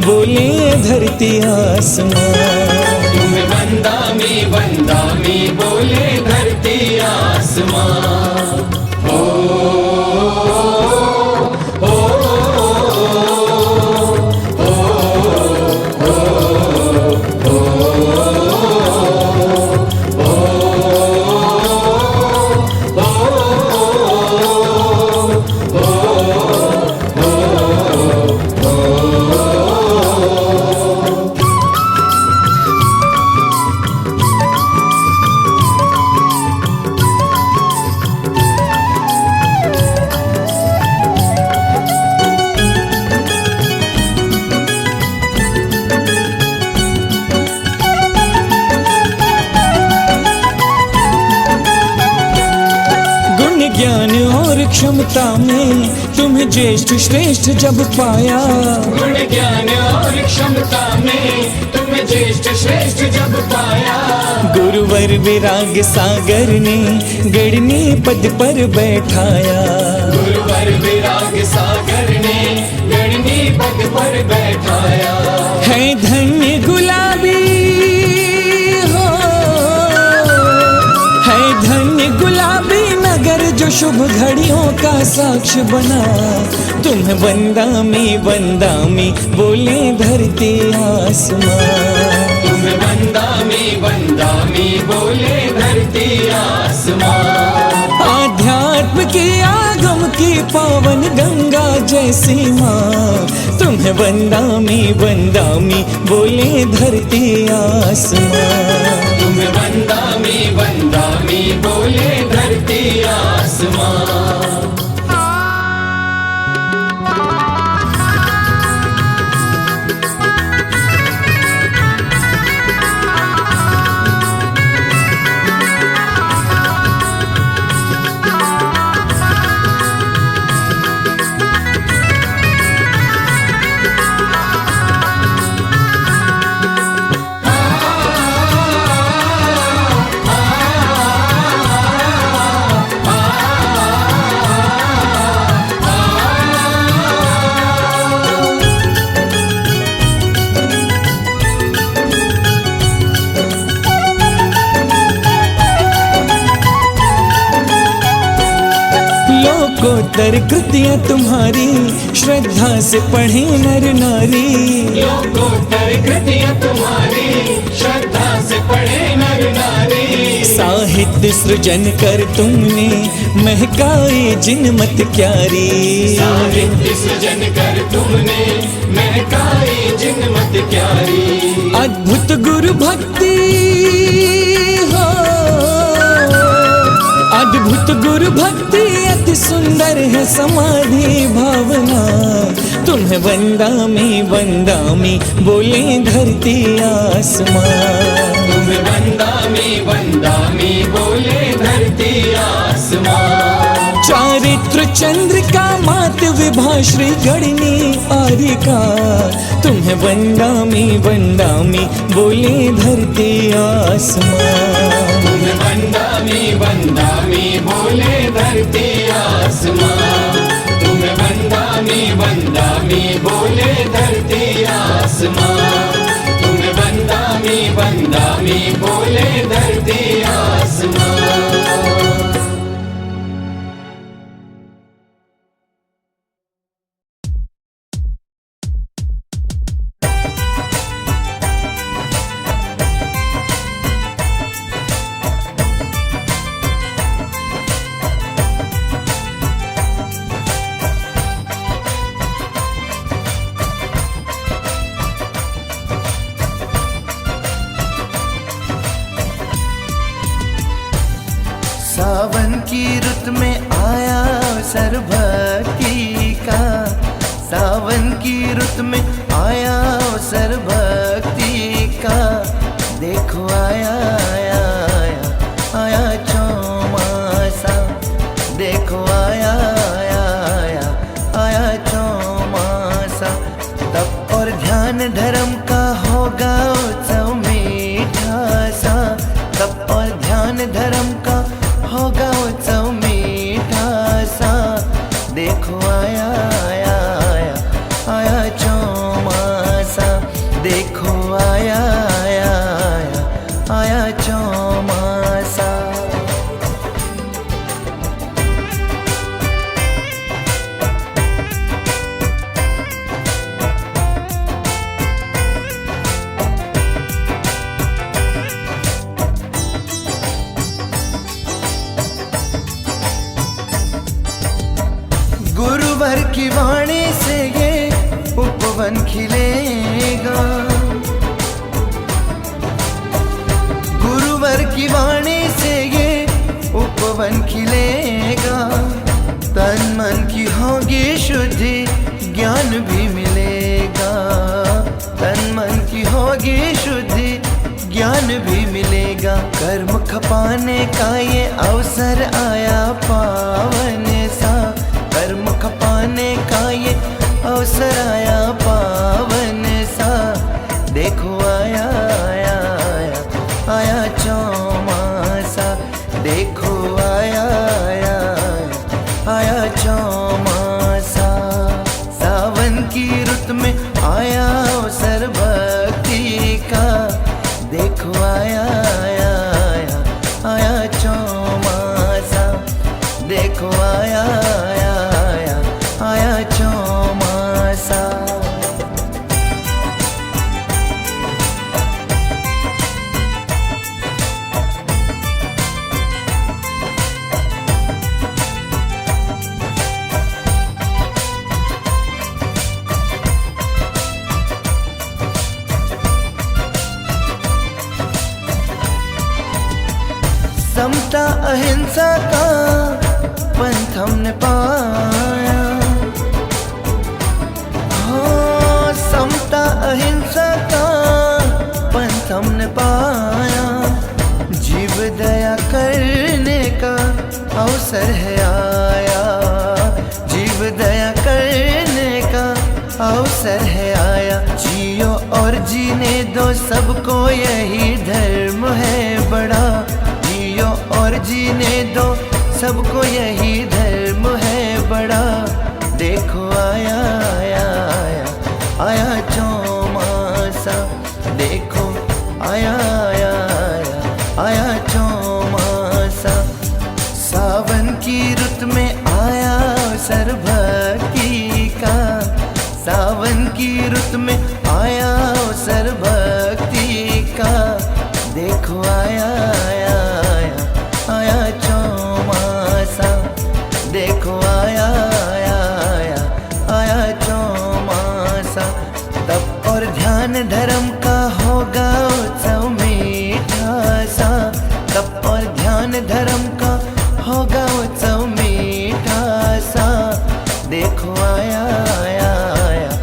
बोले धरती आसमां, तुम्हें वंदामी बोले धरती आसमां। ज्ञान और क्षमता में तुम्हें ज्येष्ठ श्रेष्ठ जब पाया, गुण ज्ञान और क्षमता में तुम्हें ज्येष्ठ श्रेष्ठ जब पाया। गुरुवर विराग सागर ने गणनी पद पर बैठाया, गुरुवर विराग सागर ने गणनी पद पर बैठाया। है धन्य गुलाबी हो, है धन्य गुलाबी नगर जो शुभ घड़ियों का साक्ष्य बना। तुम्हें वंदामी बोले धरती आसमां, तुम्हें वंदामी बोले धरती आसमां। आध्यात्म के आगम की पावन गंगा जैसी माँ, तुम्हें वंदामी बोले धरती आसमां, तुम्हें वंदामी बोले धरती आसमां। लोकोत्तर कृतियां तुम्हारी श्रद्धा से पढ़े नर नारी। लोकोत्तर कृतियां तुम्हारी श्रद्धा से पढ़े नर नारी। साहित्य सृजन कर तुमने महकाए जिनमत क्यारी। साहित्य सृजन कर तुमने महकाए जिनमत क्यारी। अद्भुत गुरु भक्ति हो, अद्भुत गुरु भक्ति अति सुंदर है समाधि भावना। तुम्हें वंदा में बोले धरती आसमां। तुम्हें वंदा में बोले धरती आसमां। चारित्र चंद्रिका मात विभा श्री गणनी आरिका। तुम्हें वंदा में बोले धरती आसमां। तुम्हें वंदा में बोले धरती आसमां। तुम्हें वंदा में बोले धरती आसमां। तुम्हें वंदा में बोले धरती आसमां। सावन की रुत में आया अवसर भक्ति का। सावन की रुत में आया अवसर भक्ति का। देखो आया आया आया आया चौमासा। देखो आया आया आया आया चौमासा। तप और ध्यान धर्म का होगा उत्सव मीठा सा। तप और ध्यान धर्म का होगा उत्सव मीठा सा। देखो आया आया आया आया चौमासा। देखो आया आया आया आया चौमासा। गुरुवर की वाणी से ये उपवन खिलेगा। गुरुवर की वाणी से ये उपवन खिलेगा। तन मन की होगी शुद्धि ज्ञान भी मिलेगा। तन मन की होगी शुद्धि ज्ञान भी मिलेगा। कर्म खपाने का ये अवसर आया पावन सा। कर्म खपाने का ये अवसर आया पावन सा। देखो आया आया आया आया चौमासा। देखो आया आया आया आया चौमासा। सावन की रुत में आया अवसर भक्ति का। देखो आया आया आया आया चौमासा। देखो आया आया आया आया चौमासा। समता अहिंसा का पंथ हमने पाया। हो समता अहिंसा का पंथ हमने पाया। जीव दया करने का अवसर है आया। जीव दया करने का अवसर है आया। जियो और जीने दो सबको यही धर्म है बड़ा। जियो और जीने दो सबको यही धर्म है बड़ा। देखो आया आया आया आया चौमासा। देखो आया आया आया आया चौमासा। सावन की रुत में आया की रुत में आया अवसर भक्ति का। देखो आया आया आया आया चौमासा, देखो आया आया आया आया चौमासा। तप और ध्यान धर्म का होगा उत्सव मीठा सा, तप और ध्यान धर्म का होगा उत्सव मीठा सा। देखो आया आया आया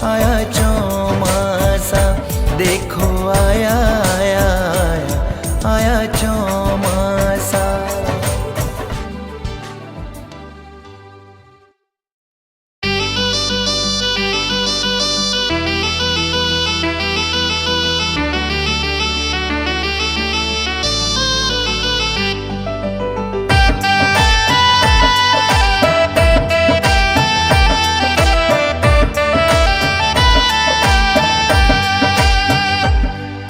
आया चौमासा, देखो आया आया आया आया चौमासा।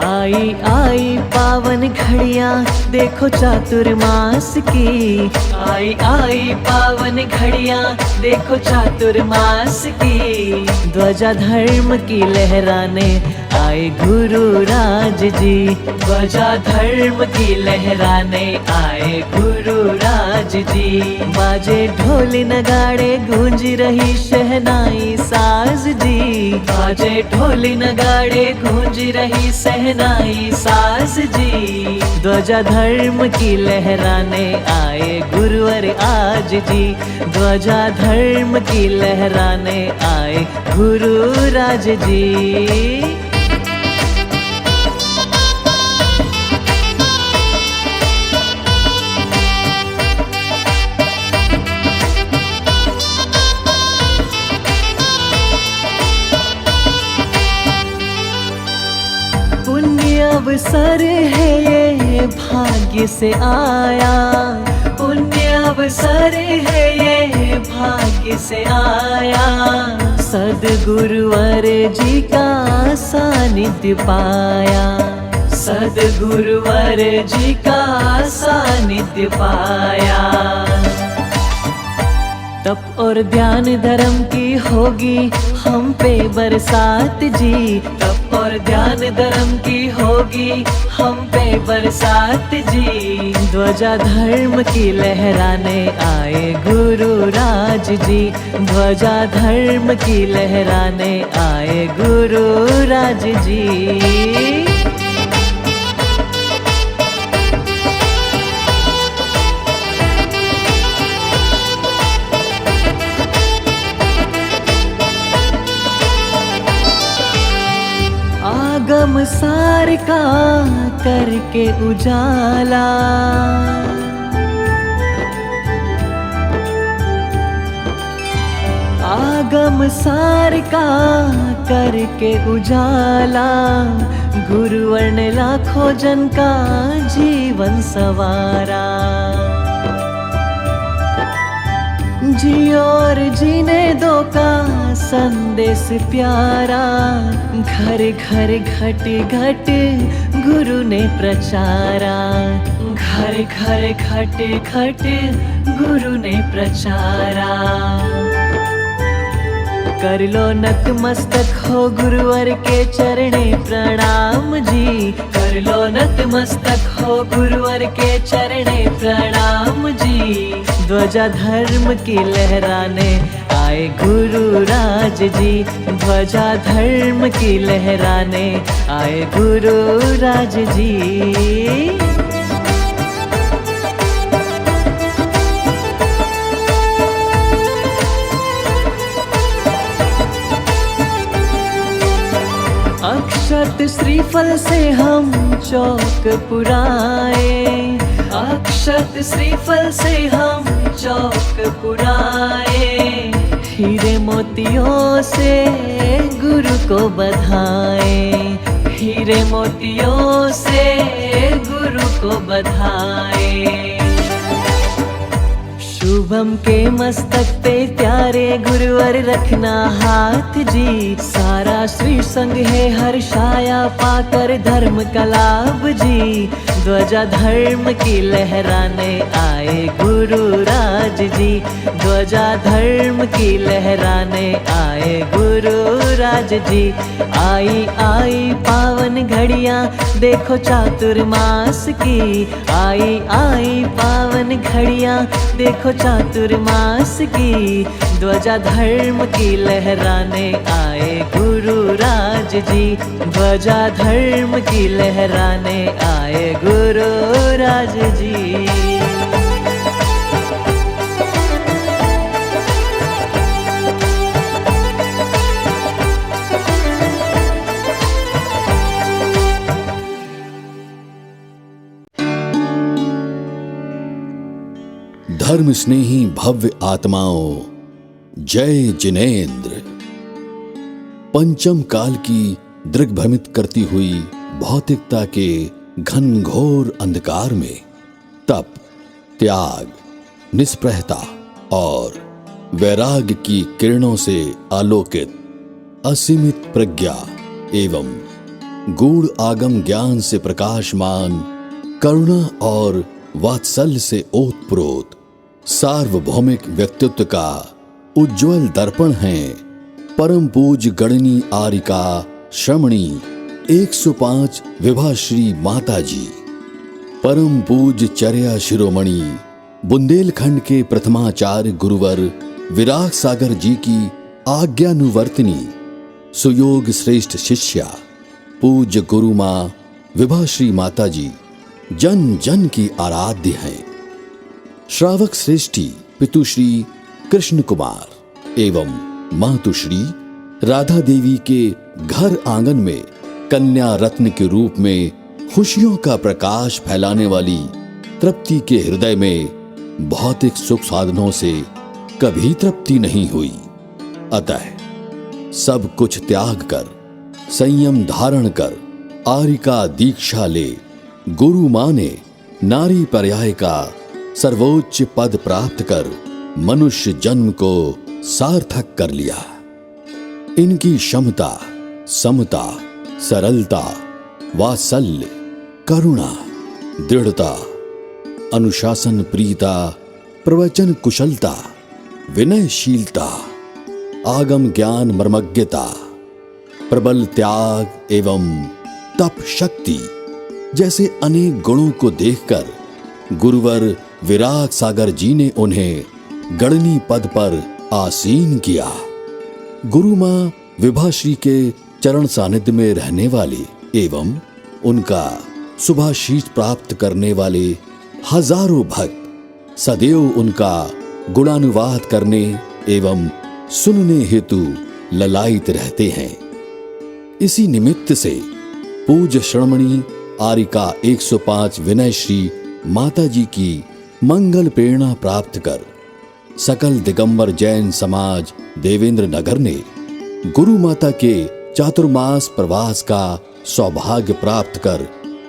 आई आई पावन घड़िया देखो चातुर्मास की, आई आई पावन घड़िया देखो चातुर्मास की। ध्वजा धर्म की लहराने आए गुरु राज जी, ध्वजा धर्म की लहराने आए गुरु राज जी। बाजे ढोल नगाड़े गूंज रही शहनाई साज जी, बाजे ढोल नगाड़े गूंज रही शहनाई साज जी। ध्वजा धर्म की लहराने आए गुरुवर आज जी, ध्वजा धर्म की लहराने आए गुरु राज जी। अवसर है ये भाग्य से आया, पुण्य अवसर है ये भाग्य से आया। सद्गुरुवर जी का सानिध्य पाया, सद्गुरुवर जी का सानिध्य पाया। तप और ध्यान धर्म की होगी हम पे बरसात जी, तप और ध्यान धर्म की होगी हम पे बरसात जी। ध्वजा धर्म की लहराने आए गुरु राज जी, ध्वजा धर्म की लहराने आए गुरु राज जी। आगम सार का करके उजाला, आगम सार का करके उजाला। गुरुवर ने लाखों जन का जीवन सवारा, जियो और जीने दो का संदेश प्यारा। घर घर घट घट गुरु ने प्रचारा, घर घर घट घट गुरु ने प्रचारा। कर लो नतमस्तक हो गुरुवर के चरणे प्रणाम जी, कर लो नतमस्तक हो गुरुवर के चरणे प्रणाम जी। ध्वजा धर्म की लहराने आए गुरु राज जी, ध्वजा धर्म की लहराने आए गुरु राज जी। अक्षत श्रीफल से हम चौक पुराए, अक्षत श्रीफल से हम चौक पुराए। हीरे मोतियों से गुरु को बधाए, हीरे मोतियों से गुरु को बधाए। शुभम के मस्तक पे प्यारे गुरुवर रखना हाथ जी। सारा श्री संग है हर्षाया पाकर धर्म का लाभ जी। ध्वजा धर्म की लहराने आए गुरु राज जी। ध्वजा धर्म की लहराने आए गुरु राज जी। आई आई पावन घड़ियां देखो चातुर्मास की। आई आई पावन घड़ियां देखो चातुर्मास की। ध्वजा धर्म की लहराने आए गुरु राज जी। ध्वजा धर्म की लहराने आए गुरु राज जी। धर्म स्नेही भव्य आत्माओं, जय जिनेन्द्र। पंचम काल की दृग्भ्रमित करती हुई भौतिकता के घनघोर अंधकार में तप, त्याग, निष्प्रहता और वैराग्य की किरणों से आलोकित असीमित प्रज्ञा एवं गूढ़ आगम ज्ञान से प्रकाशमान, करुणा और वात्सल्य से ओतप्रोत सार्वभौमिक व्यक्तित्व का उज्जवल दर्पण है परम पूज्य गणनी आरिका श्रमणी 105 विभाश्री माता जी। परम पूज्य चर्या शिरोमणि बुंदेलखंड के प्रथमाचार्य गुरुवर विराग सागर जी की आज्ञानुवर्तिनी सुयोग श्रेष्ठ शिष्या पूज्य गुरु मां विभाश्री माता जी जन जन की आराध्य हैं। श्रावक श्रेष्ठी पितुश्री कृष्ण कुमार एवं मातुश्री राधा देवी के घर आंगन में कन्या रत्न के रूप में खुशियों का प्रकाश फैलाने वाली तृप्ति के हृदय में भौतिक सुख साधनों से कभी तृप्ति नहीं हुई। अतः सब कुछ त्याग कर संयम धारण कर आरिका दीक्षा ले गुरु मां ने नारी पर्याय का सर्वोच्च पद प्राप्त कर मनुष्य जन्म को सार्थक कर लिया। इनकी क्षमता, समता, सरलता, वात्सल्य, करुणा, दृढ़ता, अनुशासन प्रियता, प्रवचन कुशलता, विनयशीलता, आगम ज्ञान मर्मज्ञता, प्रबल त्याग एवं तप शक्ति जैसे अनेक गुणों को देखकर गुरुवर विराग सागर जी ने उन्हें गणनी पद पर आसीन किया। गुरु मां विभाश्री के चरण सानिध्य में रहने वाले एवं उनका सुभाशीष प्राप्त करने वाले हजारों भक्त सदैव उनका गुणानुवाद करने एवं सुनने हेतु ललायित रहते हैं। इसी निमित्त से पूज्य श्रमणी आरिका 105 विनयश्री माता जी की मंगल प्रेरणा प्राप्त कर सकल दिगंबर जैन समाज देवेंद्र नगर ने गुरु माता के चातुर्मास प्रवास का सौभाग्य प्राप्त कर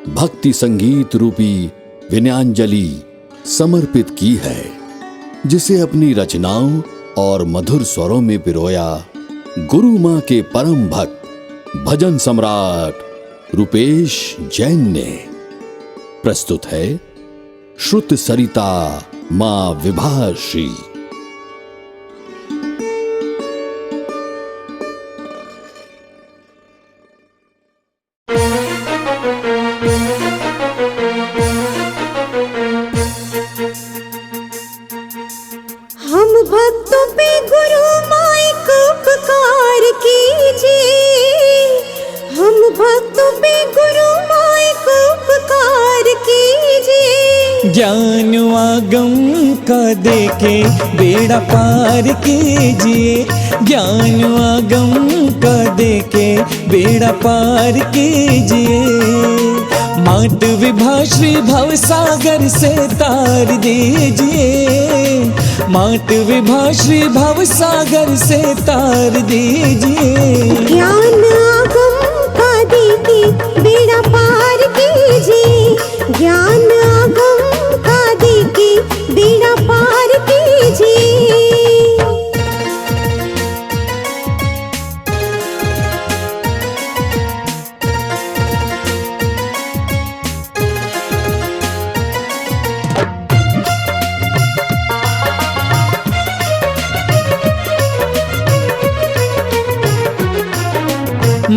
भक्ति संगीत रूपी विनयांजलि समर्पित की है, जिसे अपनी रचनाओं और मधुर स्वरों में पिरोया गुरु मां के परम भक्त भजन सम्राट रूपेश जैन ने। प्रस्तुत है श्रुत सरिता मां विभाश्री। हम भक्तों पे गुरु माई को उपकार कीजिए। हम भक्तों पे गुरु माई को उपकार कीजिए। ज्ञान आगम का देके बेड़ा पार कीजिए। ज्ञान आगम का देके बेड़ा पार कीजिए। मात विभाश्री भव सागर से तार दीजिए। मात विभाश्री भव सागर से तार दीजिए। ज्ञान आगम का देके बेड़ा पार कीजिए। ज्ञान आगम का देके बेड़ा पार कीजिए।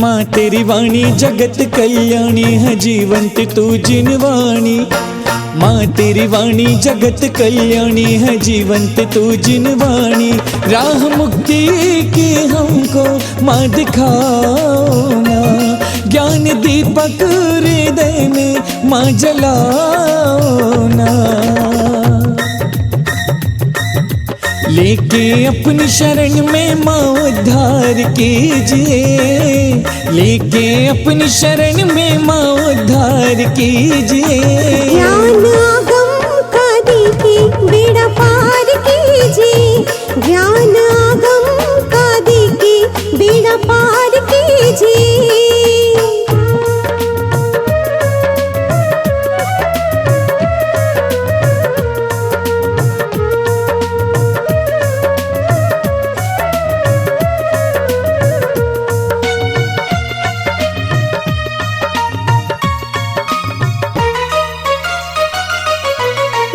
माँ तेरी वाणी जगत कल्याणी है जीवंत तू जिनवाणी। माँ तेरी वाणी जगत कल्याणी है जीवंत तू जिनवाणी। राह मुक्ति की हमको माँ दिखाओ ना, ज्ञान दीपक हृदय में माँ जलाओ ना। लेके अपनी शरण में माँ उद्धार कीजिए, लेके अपनी शरण में माँ उद्धार कीजिए। ज्ञान आगम का दीके बेड़ा पार कीजिए, ज्ञान आगम का दीके बेड़ा पार कीजिए।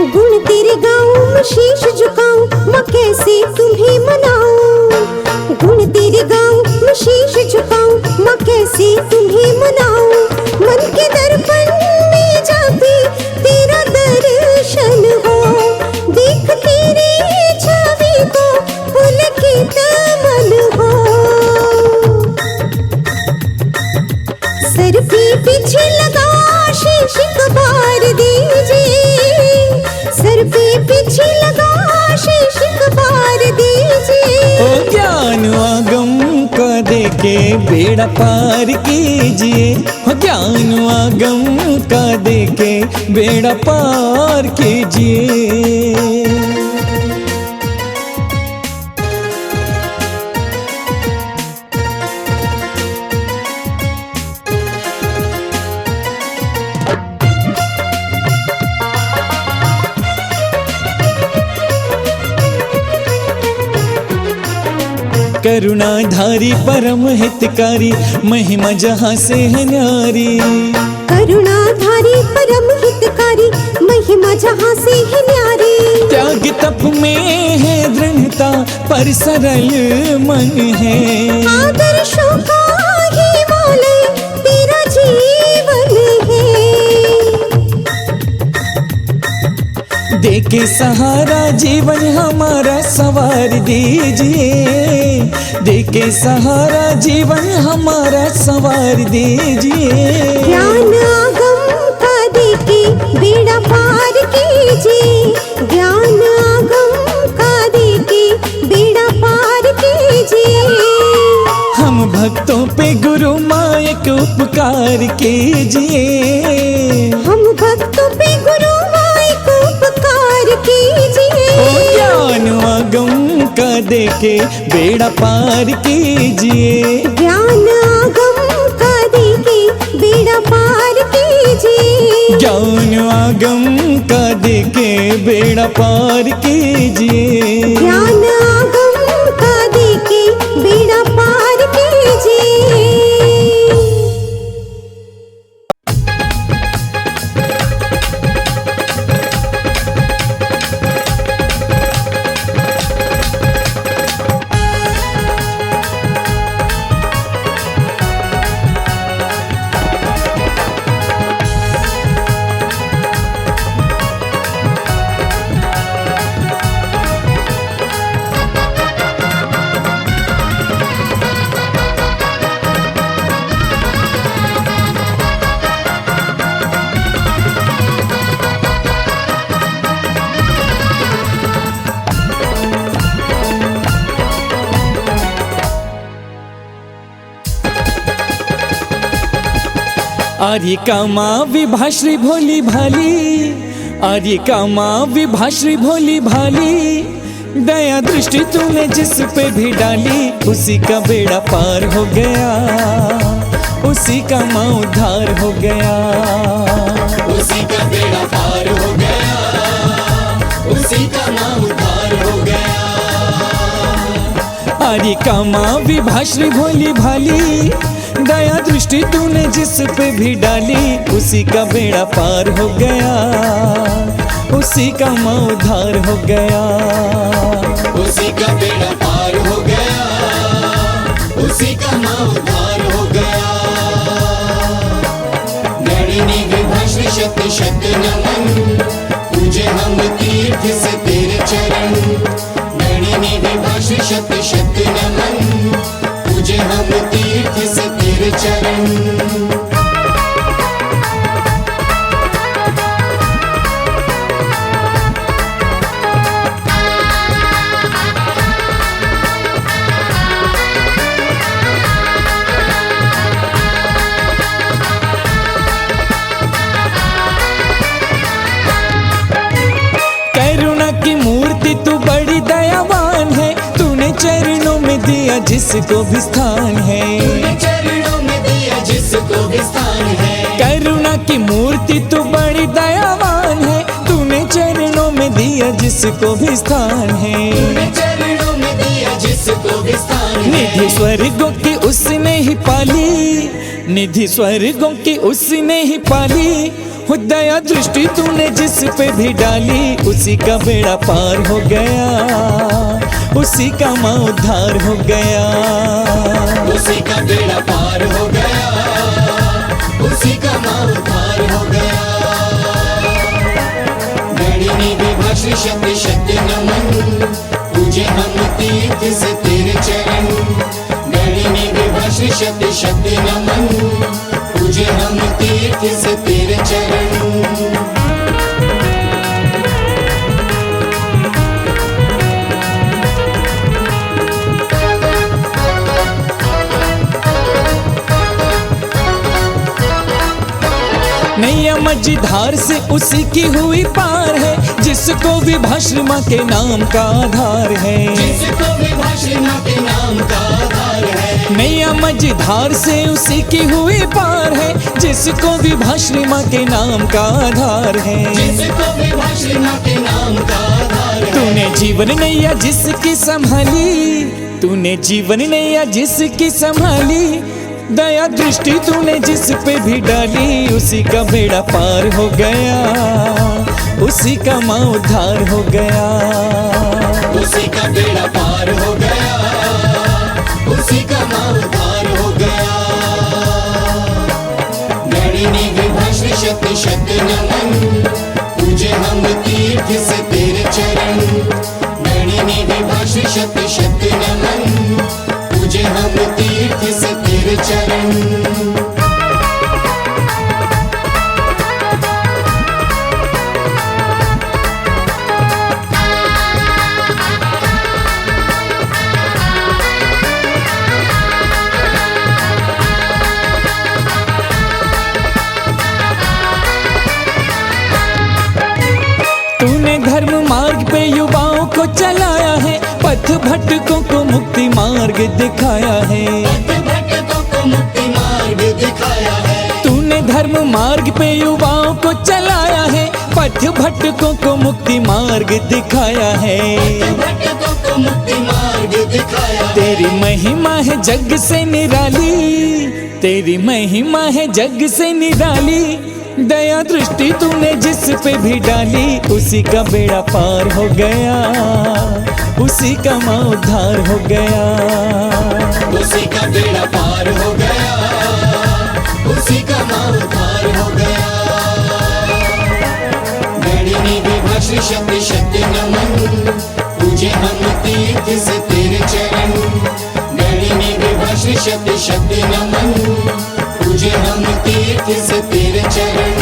गुण तेरे गाऊं मैं शीश झुकाऊं, माँ कैसे तुम्हें मनाऊं। गुण तेरे गाऊं मैं शीश झुकाऊं, माँ कैसे तुम्हें मनाऊं। मन के दर्पण में जब भी तेरा दर्शन हो, देख तेरी छवि को पुलकित मन हो। सर पे पीछे लगा शीश कबार दीजिए, सर पे पीछे लगा शीश कबार दीजिए। ओ ज्ञान आगम का देके बेड़ा पार कीजिए, ओ ज्ञान आगम का देके बेड़ा पार कीजिए। करुणाधारी परम हितकारी महिमा जहाँ से है न्यारी। करुणाधारी परम हितकारी महिमा जहाँ से है न्यारी। त्याग तप में है दृढ़ता पर सरल मन है। आदर्शों का हिमालय तेरा जीवन है। देके सहारा जीवन हमारा संवार दीजिए, देके सहारा जीवन हमारा संवार दीजिए। ज्ञान आगम का देके बेड़ा पार कीजिए, ज्ञान आगम का देके बेड़ा पार कीजिए। हम भक्तों पे गुरु माया के उपकार कीजिए, हम भक्तों पे गुरु माया को उपकार कीजिए। ओ ज्ञान आगम का देके बेड़ा पार कीजिए, ज्ञान आगम का देके बेड़ा पार कीजिए। ज्ञान आगम का देके बेड़ा पार कीजिए। ज्ञान आगम का देके बेड़ा पार कीजिए। आर्य का माँ विभाश्री भोली भाली, आर्य का माँ विभाश्री भोली भाली। दया दृष्टि तूने जिस पे भी डाली, उसी का बेड़ा पार हो गया, उसी का माँ उद्धार हो गया। उसी का बेड़ा पार हो गया, उसी का माँ उद्धार हो गया। आर्य का माँ विभाश्री भोली भाली। दया दृष्टि तूने जिस पे भी डाली, उसी का बेड़ा पार हो गया, उसी का माँ उद्धार हो गया। उसी का बेड़ा पार हो गया, उसी का माँ उद्धार हो गया। शक्ति शक्ति नमन पूजे हम तीर्थ से तेरे चरण नैनी विभाश्री शक्ति शक्ति नमन पूजे हम तीर्थ से तेरे चरण जिसको भी स्थान है चरणों में दिया जिसको भी स्थान है करुणा की मूर्ति तू बड़ी दयावान है तूने चरणों में दिया जिसको भी स्थान है चरणों में दिया जिसको भी स्थान है निधि स्वर्गों की उसने ही पाली निधि स्वर्गों की उसने ही पाली हो दया दृष्टि तूने जिस पे भी डाली उसी का बेड़ा पार हो गया उसी का माँ उद्धार हो गया उसी का बेड़ा पार हो गया उसी का माँ उद्धार हो गया नैनी विभाश्री शक्ति शक्ति नमन पूजे हम तीर्थ से तेरे चरण नैनी विभाश्री शक्ति शक्ति नमन पूजे हम तीर्थ से तेरे चरण नैया मझधार से उसी की हुई पार है जिसको विभाश्री माँ के नाम का आधार है जिसको विभाश्री माँ के नाम का आधार है नैया मझधार से उसी की हुई पार है जिसको विभाश्री माँ के नाम का आधार है जिसको विभाश्री माँ के नाम का आधार है तूने जीवन नैया जिसकी संभाली तूने जीवन नैया जिसकी संभाली दया दृष्टि तूने जिस पे भी डाली उसी का बेड़ा पार हो गया उसी का माँ उद्धार हो गया उसी का बेड़ा पार हो गया उसी का माँ उद्धार हो गया नैनी विभाश्री शक्ति शक्ति नमन पूजे हम तीर्थ से तेरे चरण नैनी विभाश्री शक्ति शक्ति नमन पूजे हम तीर्थ से तेरे चरण तूने धर्म मार्ग पे युवाओं को चलाया है पथ भटकों को मुक्ति मार्ग दिखाया है भटकों को मुक्ति मार्ग दिखाया है तूने धर्म मार्ग पे युवाओं को चलाया है पथ भटकों को मुक्ति मार्ग दिखाया है भटकों को मुक्ति मार्ग दिखाया तेरी महिमा है जग से निराली तेरी महिमा है जग से निराली दया दृष्टि तूने जिस पे भी डाली उसी का बेड़ा पार हो गया उसी का माँ उद्धार हो गया उसी का बेड़ा पार हो गया उसी का माँ उद्धार हो गया नैनी विभाश्री शक्ति शक्ति नमन पूजे हम तीर्थ से तेरे चरण नैनी विभाश्री शक्ति शक्ति नमन पूजे हम तीर्थ से तेरे चरण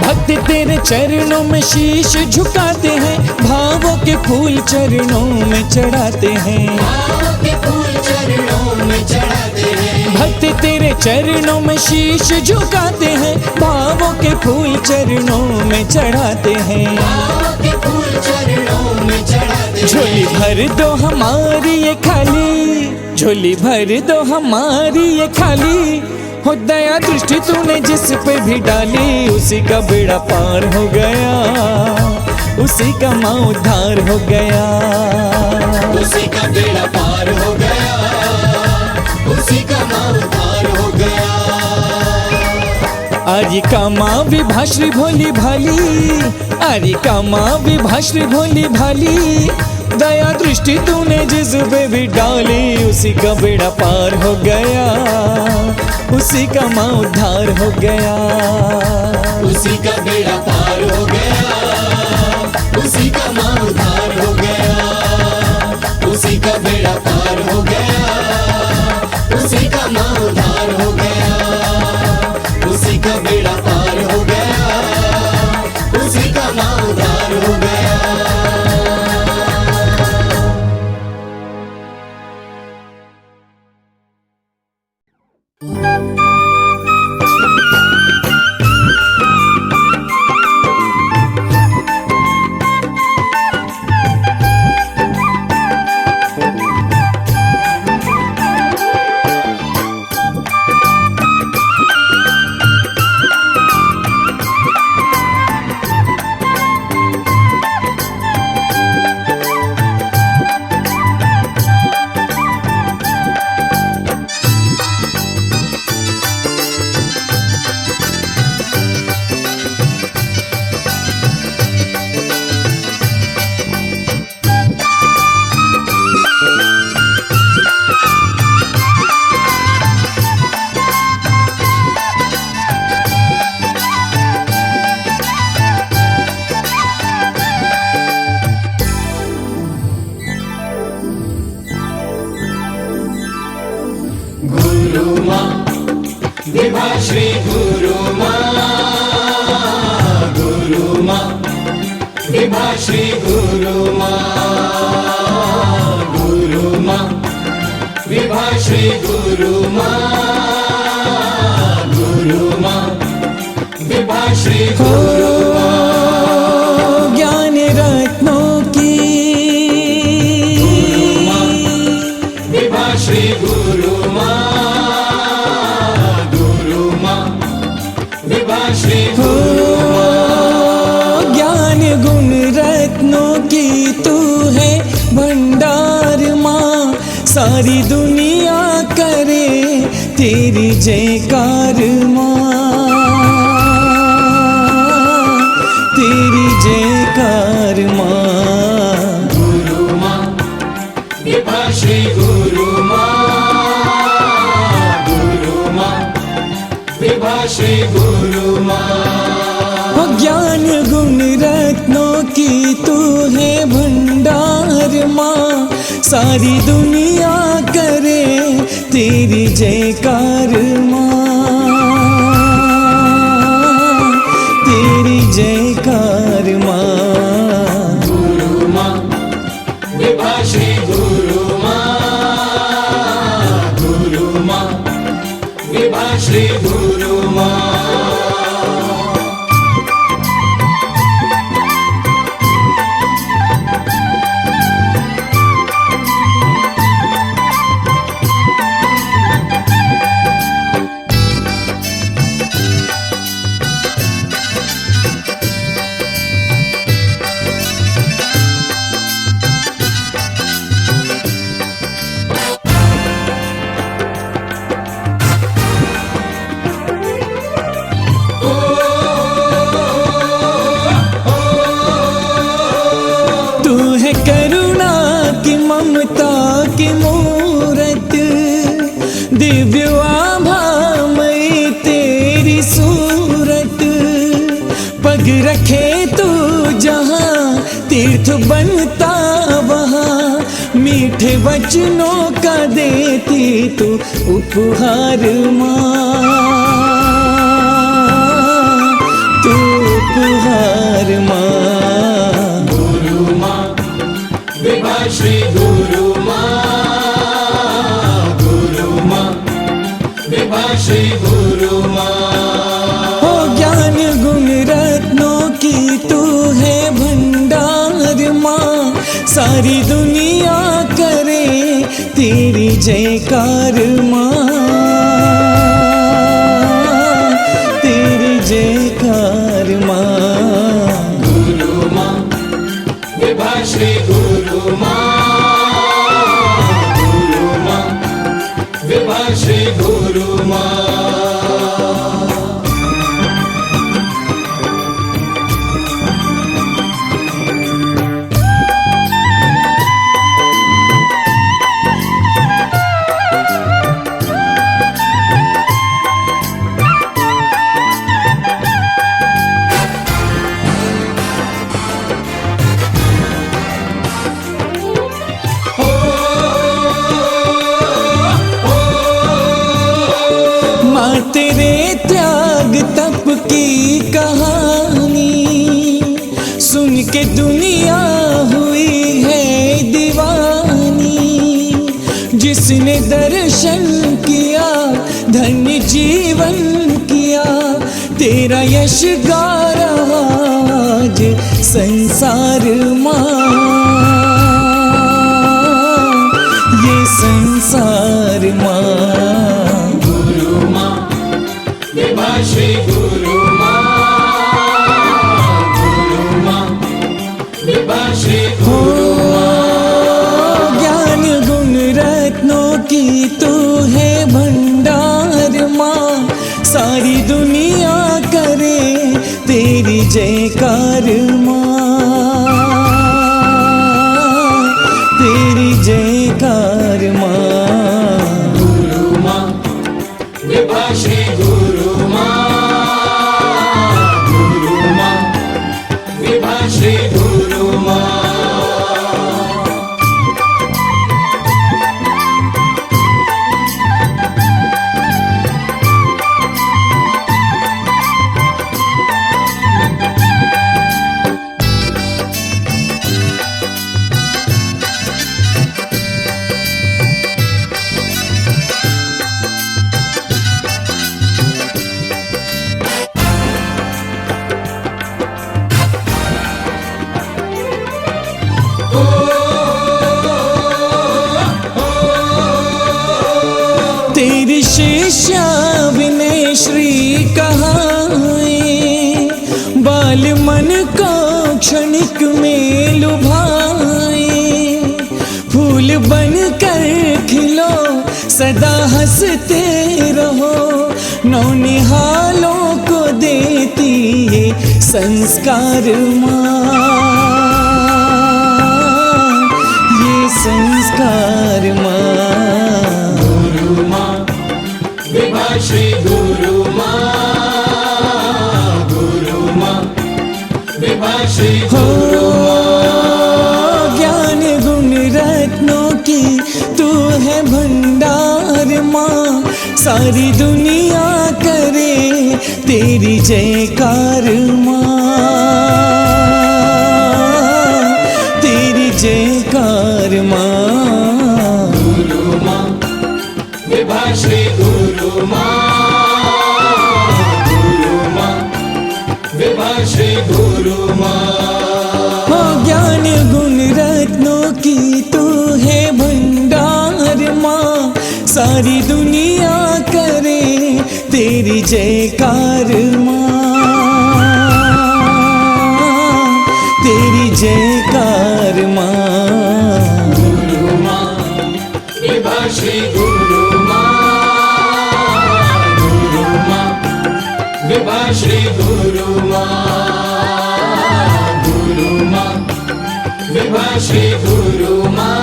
भक्त तेरे चरणों में शीश झुकाते हैं भावों के फूल चरणों में चढ़ाते हैं भावों के फूल चरणों में चढ़ाते हैं भक्त तेरे चरणों में शीश झुकाते हैं भावों के फूल चरणों में चढ़ाते हैं भावों के फूल चरणों में चढ़ाते हैं झोली भर दो हमारी ये खाली झोली भर दो हमारी ये खाली हो दया दृष्टि तूने जिस पे भी डाली उसी का बेड़ा पार हो गया उसी का माँ उद्धार हो गया उसी का बेड़ा पार हो गया उसी का माँ उद्धार हो गया आर्य कामा विभा श्री भोली भाली, आर्य कामा विभा श्री भोली भाली। दया दृष्टि तूने जिस पे भी डाली, उसी का बेड़ा पार हो गया, उसी का माँ उद्धार हो गया। उसी का बेड़ा पार हो गया, उसी का माँ उद्धार हो गया। उसी का बेड़ा पार हो गया, उसी का माँ उद्धार हो गया। उसी का बेड़ा पार हो गया, उसी का माँ उद्धार हो गया। विभा श्री गुरु माँ, गुरु माँ, विभा श्री गुरु माँ, गुरु माँ, विभा श्री गुरु माँ, गुरु माँ, विभा श्री गुरु माँ। ज्ञान रत्नों की विभा श्री गुरु माँ, श्री ज्ञान गुण रत्नों की तू है भंडार माँ। सारी दुनिया करे तेरी जयकार माँ, तेरी जयकार माँ। गुरु माँ, विभा श्री गुरु माँ, गुरु माँ, विभा श्री गुरु माँ। ज्ञान गुण रत्नों की तू है भंडार माँ। सारी दुनिया करे तेरी जयकार माँ, तेरी जयकार माँ। गुरु माँ, विभा श्री गुरु माँ, गुरु माँ, विभा श्री गुरु माँ। की मूरत दिव्य आभामयी तेरी सूरत। पग रखे तू जहाँ तीर्थ बनता वहाँ, मीठे वचनों का देती तू उपहार माँ, तू उपहार माँ। गुरु माँ, विभा श्री गुरु माँ, गुरु माँ, विभा श्री गुरु माँ। हो ज्ञान गुण रत्नों की तू है भंडार माँ। सारी दुनिया करे तेरी जयकार माँ, तेरी जयकार माँ। गुरु माँ, विभा श्री गुरु माँ, गुरु माँ, विभा श्री गुरु माँ। तेरे त्याग तप की कहानी सुन के दुनिया हुई है दीवानी। जिसने दर्शन किया धन्य जीवन किया, तेरा यश गा रहा आज संसार माँ, ये संसार माँ। गुरु माँ विभा श्री गुरु माँ, गुरु माँ विभा श्री गुरु माँ। ज्ञान गुण रत्नों की तू है भंडार माँ, सारी दुनिया करे तेरी जयकार माँ, तेरी जयकार माँ। गुरु माँ विभा श्री गुरु माँ, गुरु माँ विभा श्री गुरु माँ। तेरी शिष्या विनय श्री कहाए, बाल मन को क्षणिक में लुभाए। फूल बन कर खिलो सदा हंसते रहो, नौनिहालों को देती है संस्कार माँ, ये संस्कार माँ। विभा श्री गुरु माँ, गुरु माँ विभा श्री गुरु माँ। ज्ञान गुण रत्नों की तू है भंडार माँ, सारी दुनिया करे तेरी जयकार माँ, तेरी जयकार माँ। गुरु माँ विभा श्री गुरु माँ, गुरु माँ विभा श्री गुरु माँ। ज्ञान गुण रत्नों की तू है भंडार माँ, सारी दुनिया करे तेरी जयकार माँ, तेरी जयकार माँ। गुरु माँ विभा श्री गुरु माँ, गुरु माँ विभा श्री गुरु माँ, गुरु माँ विभा श्री गुरु माँ,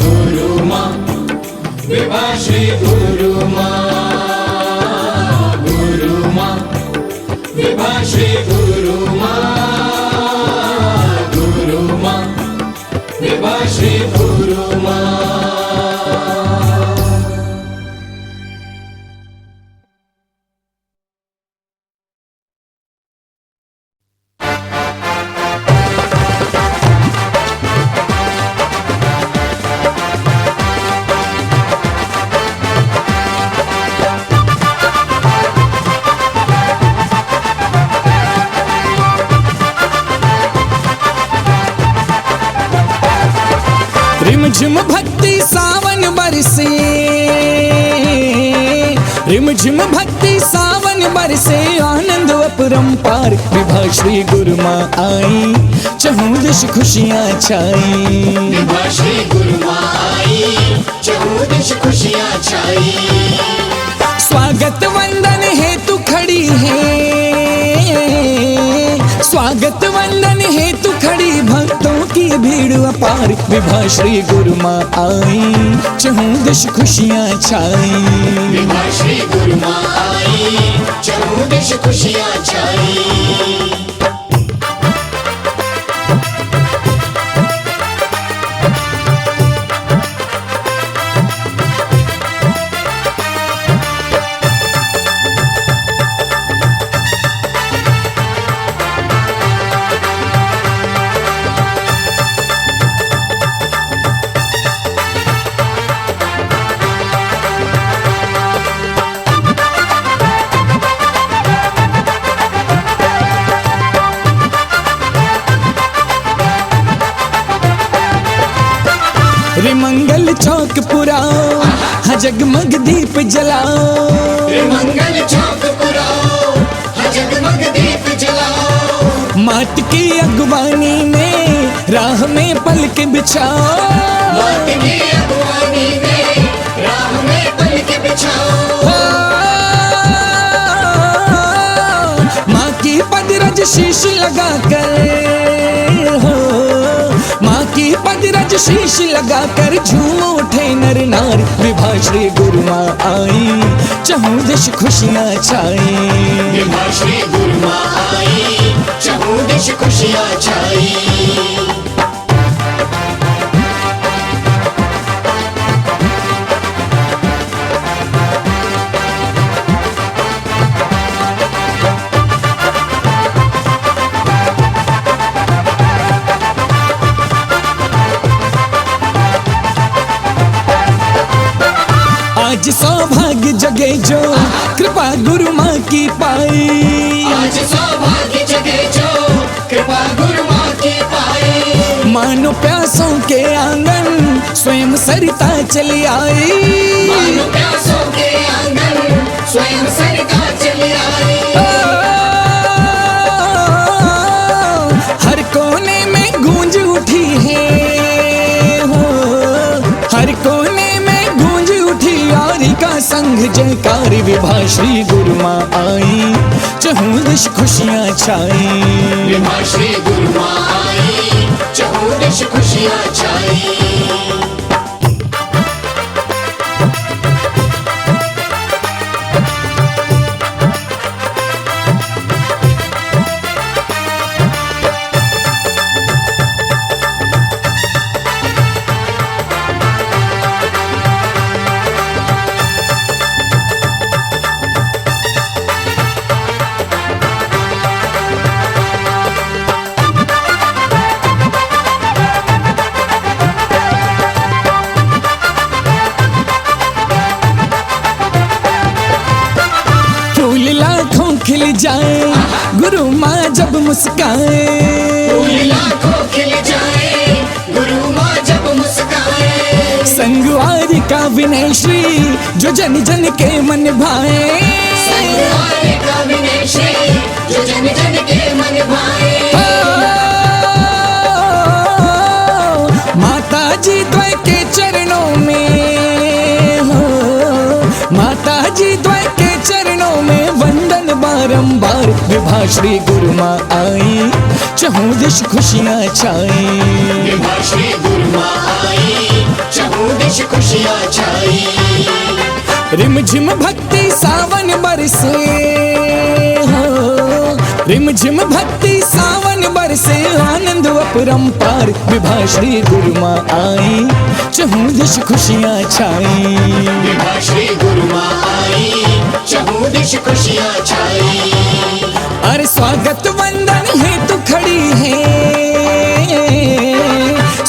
गुरु माँ विभा श्री गुरु माँ, गुरु माँ विभा श्री गुरु माँ, गुरु माँ विभा श्री गुरु माँ। रिमझिम भक्ति सावन बरसे, रिमझिम भक्ति सावन बरसे, आनंद अपरंपार विभा श्री गुरु माँ आई, चहुँ दिश खुशियाँ छाई। विभा श्री गुरु माँ आई, चहुँ दिश खुशियाँ छाई। स्वागत वंदन हेतु खड़ी है, स्वागत वंदन हेतु खड़ी भक्तों की भीड़ अपार, विभा श्री गुरु माँ आई, चहुँ दिश खुशियाँ छाई। विभा श्री गुरु माँ आई, चहुँ दिश खुशियाँ छाई। पुराओ, हाँ जगमग दीप जलाओ। मंगल चौक पुराओ, जगमग दीप जलाओ। मात की अगवानी में राह में पलक बिछाओ, मात की अगवानी में राह में पलक बिछाओ। माँ की पदरज शीश लगा कर हो, माँ की पदरज शीश लगा कर झूम उठे नर नार। विभा श्री गुरु माँ आई, चहुँ दिश खुशियाँ छाई। विभा श्री गुरु माँ आई, चहुँ दिश खुशियाँ छाई। आज सौभाग्य जगे जो कृपा गुरु माँ की पाई। आज सौभाग्य जगे जो कृपा गुरु माँ की पाई। मानो प्यासों के आंगन स्वयं सरिता चली आई। मानो प्यासों के आंगन स्वयं सरिता चली आई। हर कोने में गूंज उठी है हो, हर कोने में गूंज उठी यारी का संग जयकार। विभा श्री गुरु माँ आई, चहुँ दिश खुशियाँ छाई। विभा श्री गुरु माँ आई, चहुँ दिश खुशियाँ छाई। खिल जाए गुरु माँ जब मुस्काए। फूल लाखों खिल जाए गुरु माँ जब मुस्काए। संगवारी का विनय श्री जो जन जन के मन भाए। संगवारी का विनय श्री जो जन जन के मन भाए। माता जी द्वय के चरणों में हो, माता जी द्वय के चरणों में वंदन बारंबार। विभा श्री गुरु माँ आई, चहुँ दिश खुशियाँ छाई। विभा श्री गुरु माँ आई, चहुँ दिश खुशियाँ छाई। रिमझिम भक्ति सावन बरसे हो, रिमझिम भक्ति सावन बरसे आनंद अपरंपार। विभा श्री गुरु माँ आई, चहुँ दिश खुशियाँ छाई। विभा श्री गुरु माँ आई, चहुँ दिश खुशियाँ छाई। अरे स्वागत वंदन हेतु खड़ी है,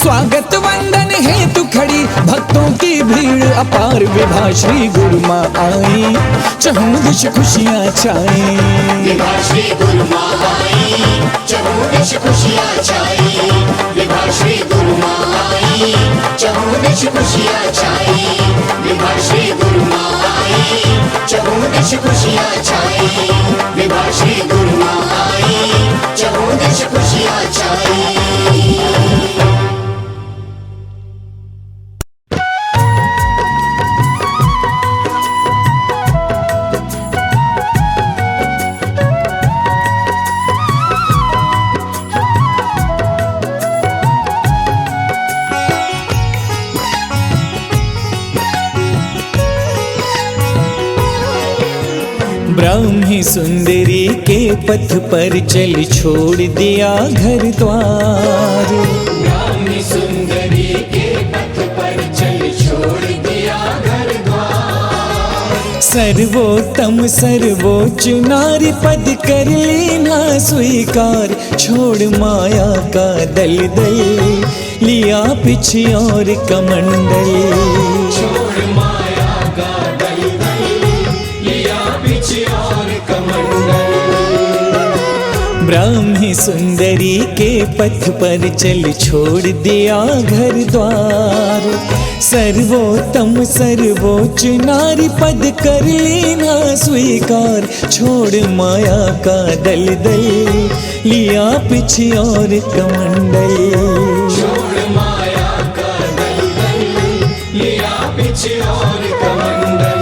स्वागत वंदन हेतु खड़ी भक्तों की भीड़ अपार। विभा श्री गुरु माँ आई, चहुँ दिश खुशियाँ छाई। विभा श्री गुरु माँ आई, चहुँ दिश खुशियाँ छाई। विभा श्री गुरु माँ आई, चहुँ दिश खुशियाँ छाई। विभा श्री गुरु माँ आई, चहुँ दिश खुशियाँ छाई। विभा श्री गुरु माँ आई, चहुँ दिश खुशियाँ छाई। ब्राह्मी सुंदरी के पथ पर चल छोड़ दिया घर द्वार। ब्राह्मी सुंदरी के पथ पर चल छोड़ दिया घर द्वार। सर्वोत्तम सर्वोच्च नारी पद कर लेना स्वीकार। छोड़ माया का दल दल लिया पीछे और कमंडल। छोड़ माया का दल दल लिया पीछे और कमंडल। ब्राह्मी सुंदरी के पथ पर चल छोड़ दिया घर द्वार। सर्वोत्तम सर्वोच्च नारी पद कर लेना स्वीकार। छोड़ माया का दलदल लिया पीछे और कमंडल। छोड़ माया का दलदल लिया पीछे और कमंडल।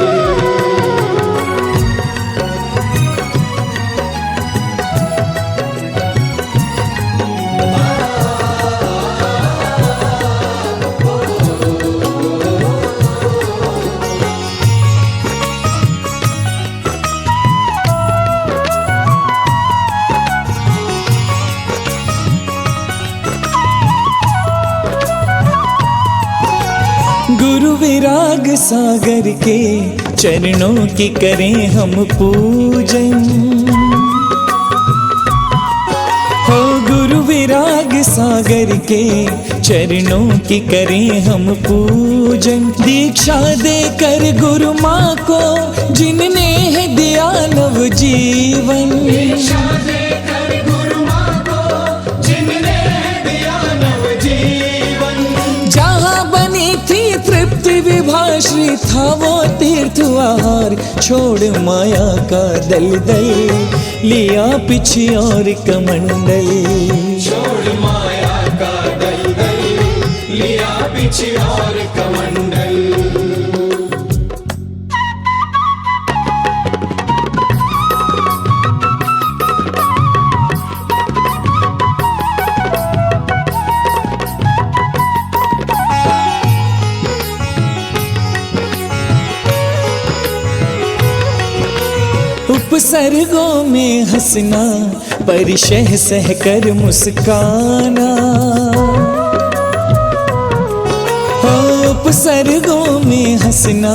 गुरु विराग सागर के चरणों की करें हम पूजन। हो गुरु विराग सागर के चरणों की करें हम पूजन। दीक्षा देकर गुरु माँ को जिनने है दिया नव जीवन। दीक्षा देकर गुरु माँ को जिनने दिया नव जीवन। जहाँ बनी थी तृप्ति विभाश्री था वो तीर्थ आहार। छोड़ माया का दलदल लिया पीछे और कमंडल। छोड़ माया का दलदल लिया पीछे और कमंडल। उपसर्गों में हंसना परिशह सहकर मुस्काना। हो उपसर्गों में हंसना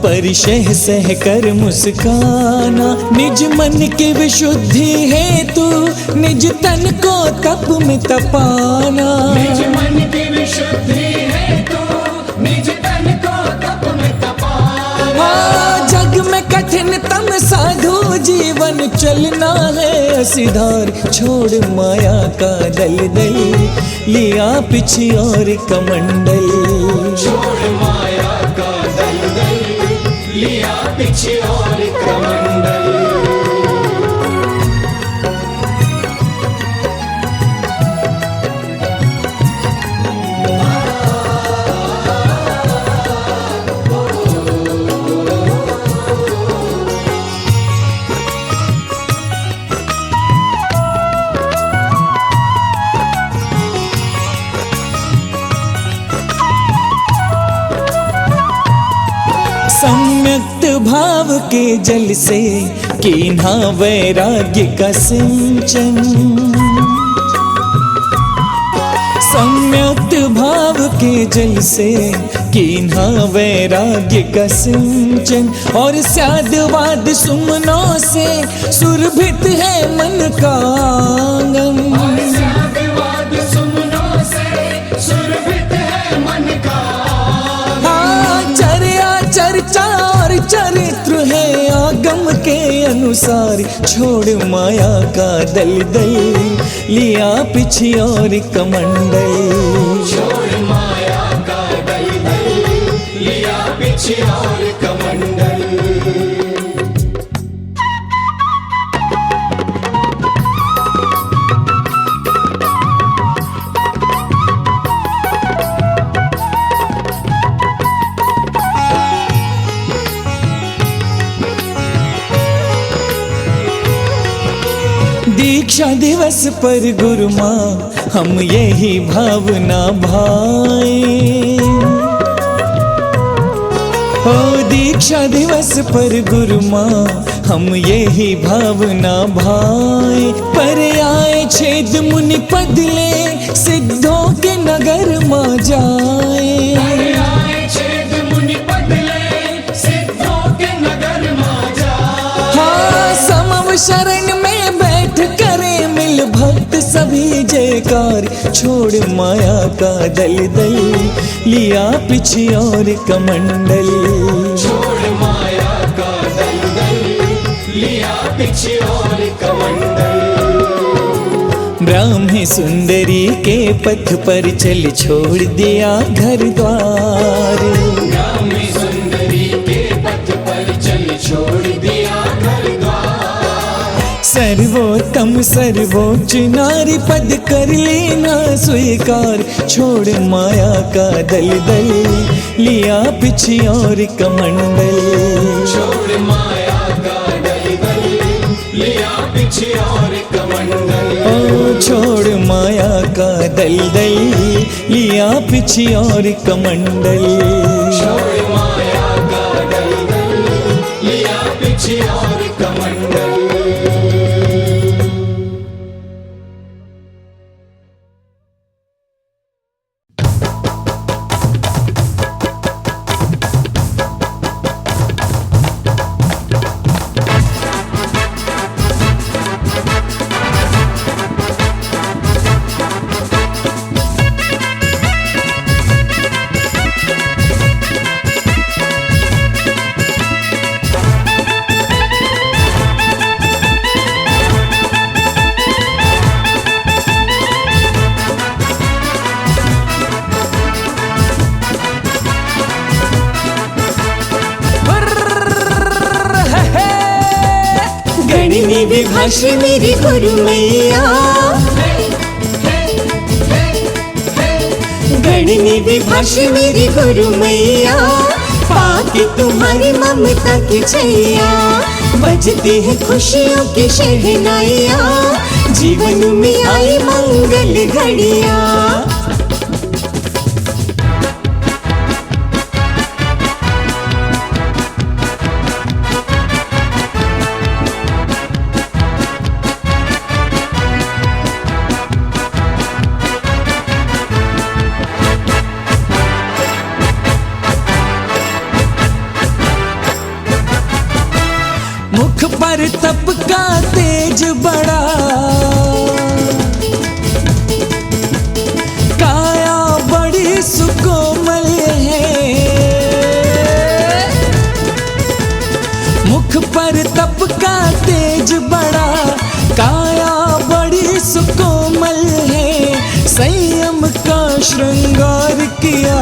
परिशह सहकर मुस्काना। निज मन की विशुद्धि है तू निज तन को तप में तपाना। निज मन की विशुद्धि है तो निज तन को तप में तपाना। जग में कठिनतम साधु जीवन चलना है सिधार। छोड़ माया का दलदल लिया पीछे और कमंडल। छोड़ माया का दलदल लिया पीछे और कमंडल। सम्यक्त भाव के जल से कीन्हा वैराग्य का सिंचन। सम्यक्त भाव के जल से कीन्हा वैराग्य का सिंचन। और स्यादवाद सुमनों से सुरभित है मन का आंगन। स्यादवाद सुमनों से सुरभित है मन का। चर्चा और चरित्र है आगम के अनुसार। छोड़ माया का दलदल लिया पीछे और कमंडल। छोड़ माया का दलदल लिया पीछे और कमंडल। दीक्षा दिवस पर गुरु माँ हम यही भावना भाए। हो दीक्षा दिवस पर गुरु माँ हम यही भावना भाए। पर आए छेद मुनि पदले सिद्धों के नगर माँ जाए। आए छेद मुनि पदले सिद्धों के नगर माँ जाए। हाँ समव शरण में बैठ करे मिल भक्त सभी जयकार। छोड़ माया का दलदल लिया पीछे और कमंडल। छोड़ माया का दलदल लिया पीछे और कमंडल। सुंदरी के पथ पर चल छोड़ दिया घर द्वार। गाँव में सुंदरी के पथ पर चल छोड़ दिया घर द्वार। सर्वोत्तम सर्वोच्च नारी पद कर लेना स्वीकार। छोड़ माया का दलदल लिया पीछे और कमंडल। छोड़ माया का दलदल लिया पीछे और कमंडल। ओ छोड़ माया का दलदल लिया पीछे और कमंडल। छोड़ माया का दलदल लिया पीछे और कमंडल। गणिनी विभाश्री मेरी गुरु मैया। गणिनी विभाश्री मेरी गुरु मैया। पाके तुम्हारी ममता की छैया बजती है खुशियों की शहनाइया। जीवन में आई मंगल घड़िया। मुख पर तप का तेज बड़ा। काया बड़ी सुकोमल है। मुख पर तप का तेज बड़ा। काया बड़ी सुकोमल है। संयम का श्रृंगार किया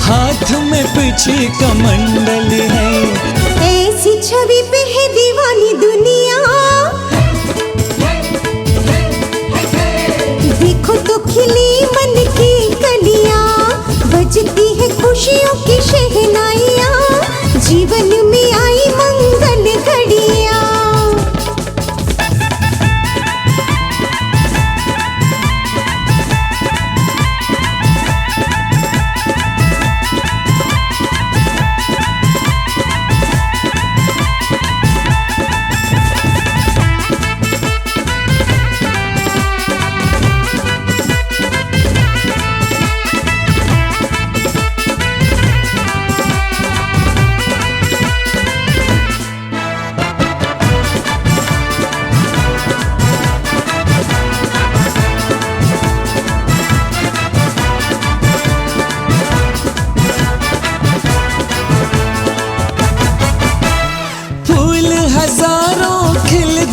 हाथ में पीछे कमंडल है। ऐसी छवि पे है दीवानी दुनिया। देखो तो खिली मन की कलियां। बजती है खुशियों की शहनाइयां। जीवन में आई मंगल घड़िया।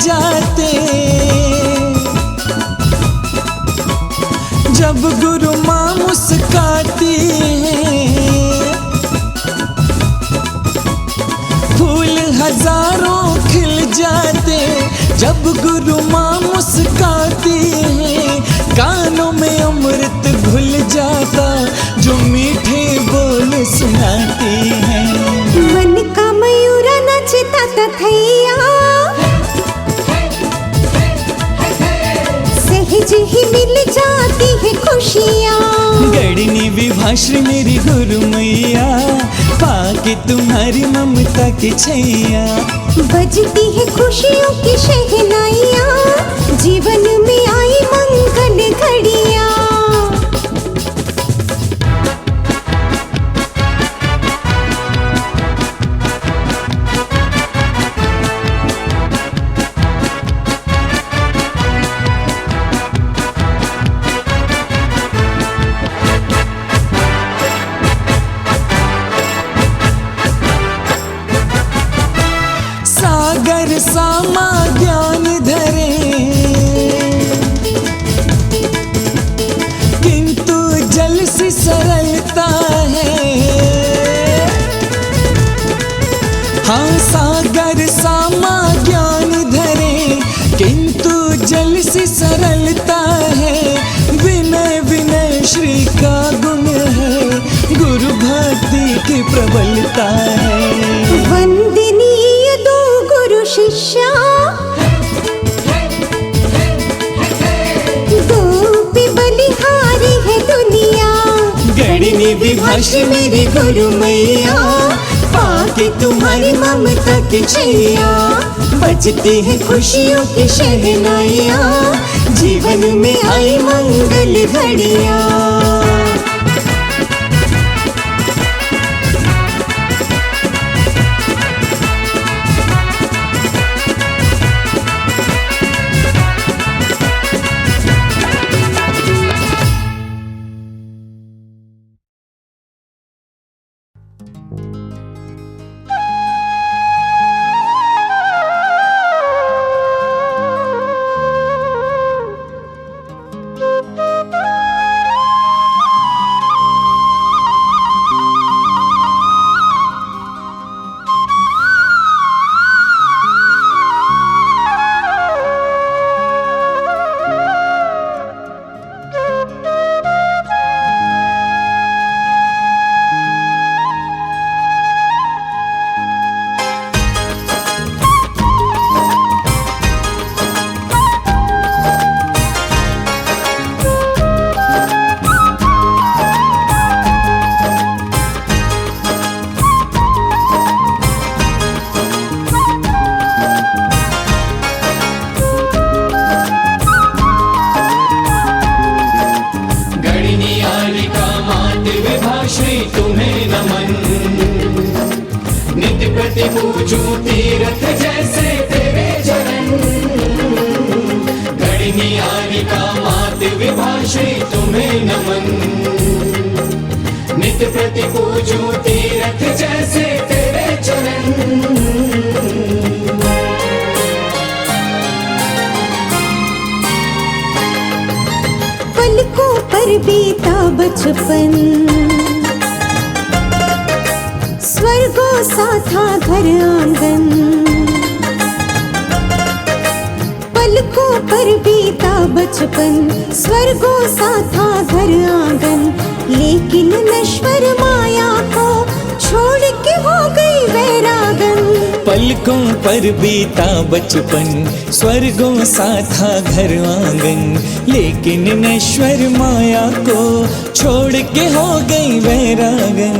जाते जब गुरु माँ मुस्काती है। फूल हजारों खिल जाते जब गुरु माँ मुस्काती है। कानों में अमृत घुल जाता जो मीठे बोल सुनाती है। मन का मयूरा नचता तथैया। सहज ही मिल जाती है खुशियाँ। गणिनी विभाश्री मेरी गुरु मैया। पाके तुम्हारी ममता की छैया बजती है खुशियों की शहनाइयाँ। जीवन में आई मंगल घड़िया। सागर सामा ज्ञान धरे हाँ सागर सामा ज्ञान धरे किंतु जल सी सरलता है। विनय विनय श्री का गुण है, गुरु भक्ति की प्रबलता है। वंदनीय दो गुरु शिष्या, दो भी बलिहारी है दुनिया। गणिनी विभाषी मेरी गुरु मैया, पाके तुम्हारी ममता की छैया। बजती है खुशियों की शहनाइयाँ, जीवन में आई मंगल घड़िया। पूजूं तीरथ जैसे तेरे चरण। गणिनी आनिका मात विभाश्री तुम्हें नमन। नित्य प्रति पूजूं तीरथ जैसे तेरे चरण। पलकों पर बीता बचपन, स्वर्गों सा था घर आंगन। पलकों पर बीता बचपन, स्वर्गों सा था घर आंगन। लेकिन नश्वर माया को छोड़ के हो गई वैरागन। पलकों पर बीता बचपन, स्वर्गों सा था घर आंगन। लेकिन नश्वर माया को छोड़ के हो गई वैरागन।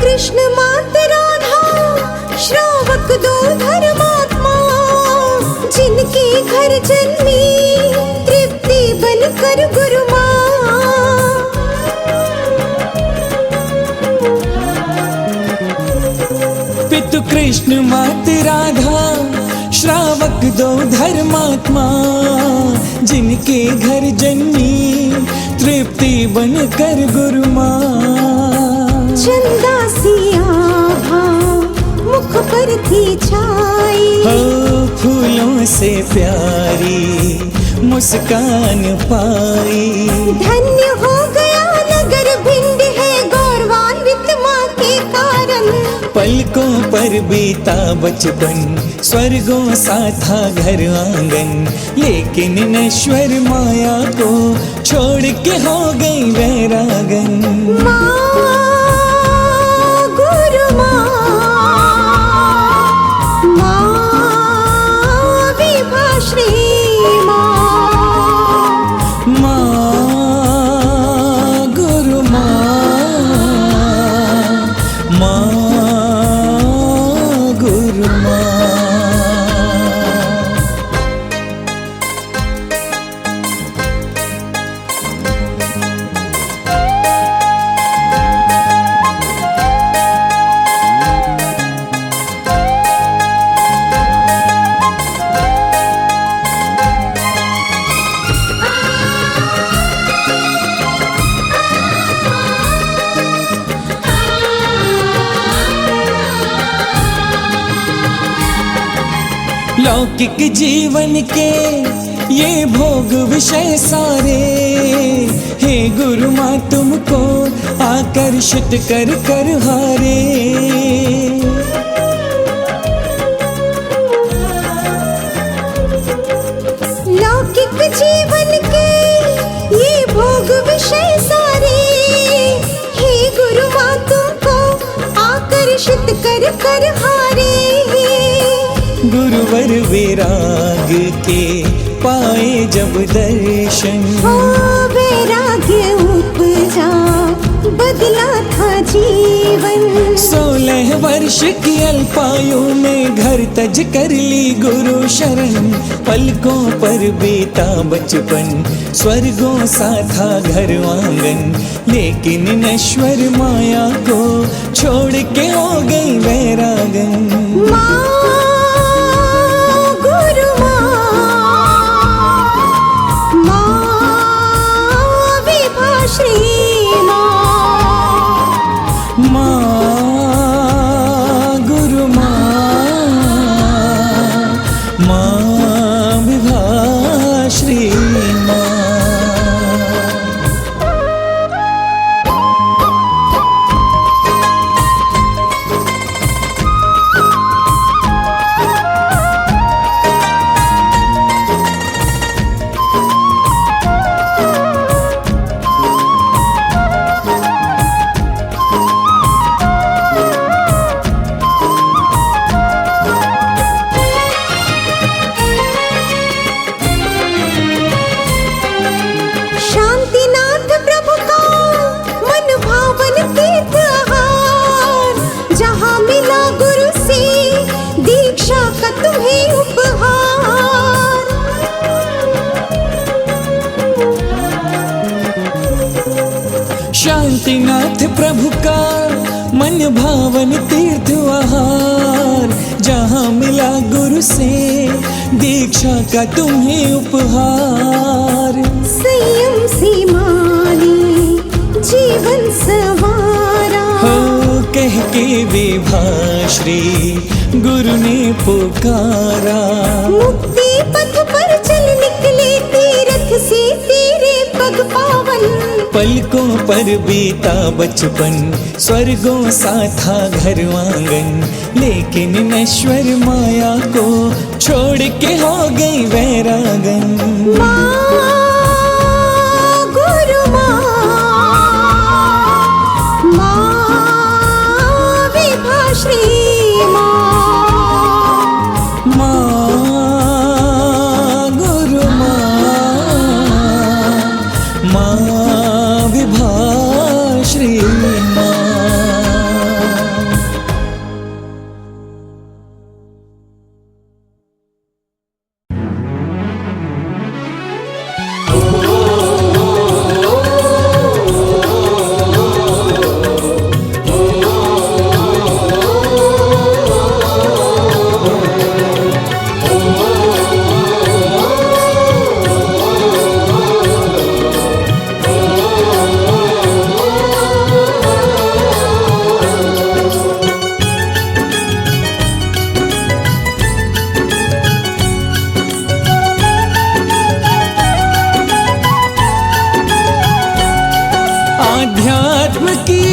कृष्ण मात राधा श्रावक दो धर्मात्मा, जिनके घर जन्मी तृप्ति बनकर गुरु माँ। पितु कृष्ण मात राधा श्रावक दो धर्मात्मा, जिनके घर जन्मी तृप्ति बनकर गुरु माँ। चंदा सी आभा मुख पर थी छाई, हो फूलों से प्यारी मुस्कान पाई। धन्य हो गया नगर भिंड है गौरवान्वित माँ के कारण। पलकों पर बीता बचपन, स्वर्गों सा था घर आंगन। लेकिन नश्वर माया को छोड़ के हो गई वैरागन। लौकिक जीवन के ये भोग विषय सारे, हे गुरु माँ तुमको आकर्षित कर कर हारे। लौकिक जीवन के ये भोग विषय सारे, हे गुरु माँ तुमको आकर्षित कर कर हारे। गुरुवर वैराग के पाए जब दर्शन, हो वैराग्य उपजा बदला था जीवन। 16 वर्ष की अल्पायु में घर तज कर ली गुरु शरण, पलकों पर बीता बचपन स्वर्गों सा था घर आंगन, लेकिन नश्वर माया को छोड़ के हो गई वैरागन। माँ गुरु माँ विभाश्री गुरु माँ विभाश्री माँ। शांतिनाथ प्रभु का मन भावन तीर्थ आहार, जहाँ मिला गुरु से दीक्षा का तुम्हें उपहार। शांतिनाथ प्रभु का मन भावन तीर्थ आहार, जहाँ मिला गुरु से दीक्षा का तुम्हें उपहार। संयम से मानी जीवन सवारा, हो कह के विभाश्री गुरु ने पुकारा। मुक्ति पथ पर चल निकले तीर्थ से तेरे पग पावन। पलकों पर बीता बचपन स्वर्गों सा था घर आंगन, लेकिन नश्वर माया को छोड़ के हो गई वैरागन। माँ गुरु माँ विभाश्री गुरु माँ विभाश्री माँ। आध्यात्म की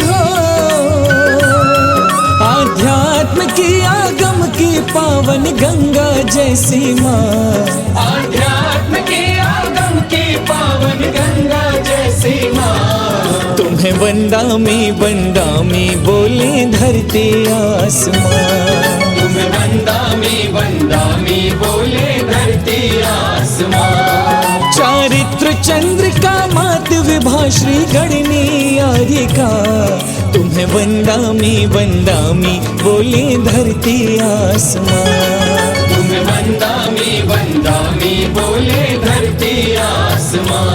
हो, आध्यात्म की आगम की पावन गंगा जैसी माँ। आध्यात्म की आगम की पावन गंगा जैसी माँ। तुम्हें वंदा में बोले धरती आसमां। तुम्हें वंदा में बोले धरती आसमां। चारित्र चंद्र का मात विभाश्री गणनी आर्यिका। तुम्हें वंदा में बोले धरती आसमां। तुम्हें वंदा में बोले धरती आसमां।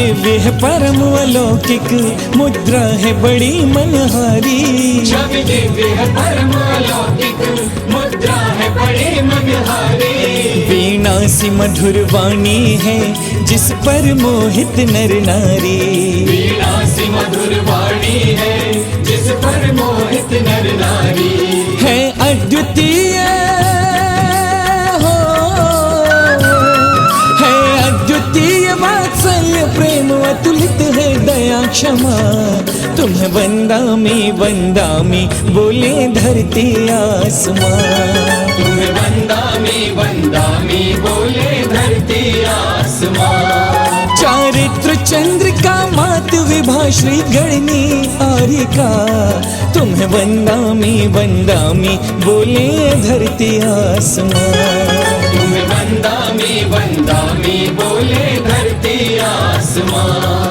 दिव्य है परम अलौकिक, मुद्रा है बड़ी मनहारी। छवि दिव्य है परम अलौकिक, मुद्रा है बड़ी मनहारी। वीणा सी मधुर वाणी है जिस पर मोहित नर नारी। वीणा सी मधुर वाणी है जिस पर मोहित नर नारी। है अद्वितीय हो, है अद्वितीय वात्सल्य प्रेम अतुलित है दया क्षमा। तुम्हें वंदामी बोले धरती आसमां। तुम्हें वंदामी बोले धरती आसमां। चारित्र चंद्रिका मात विभा श्री गणनी आर्यका। तुम्हें वंदामी बोले धरती आसमां। तुम्हें वंदामी बोले धरती आसमां।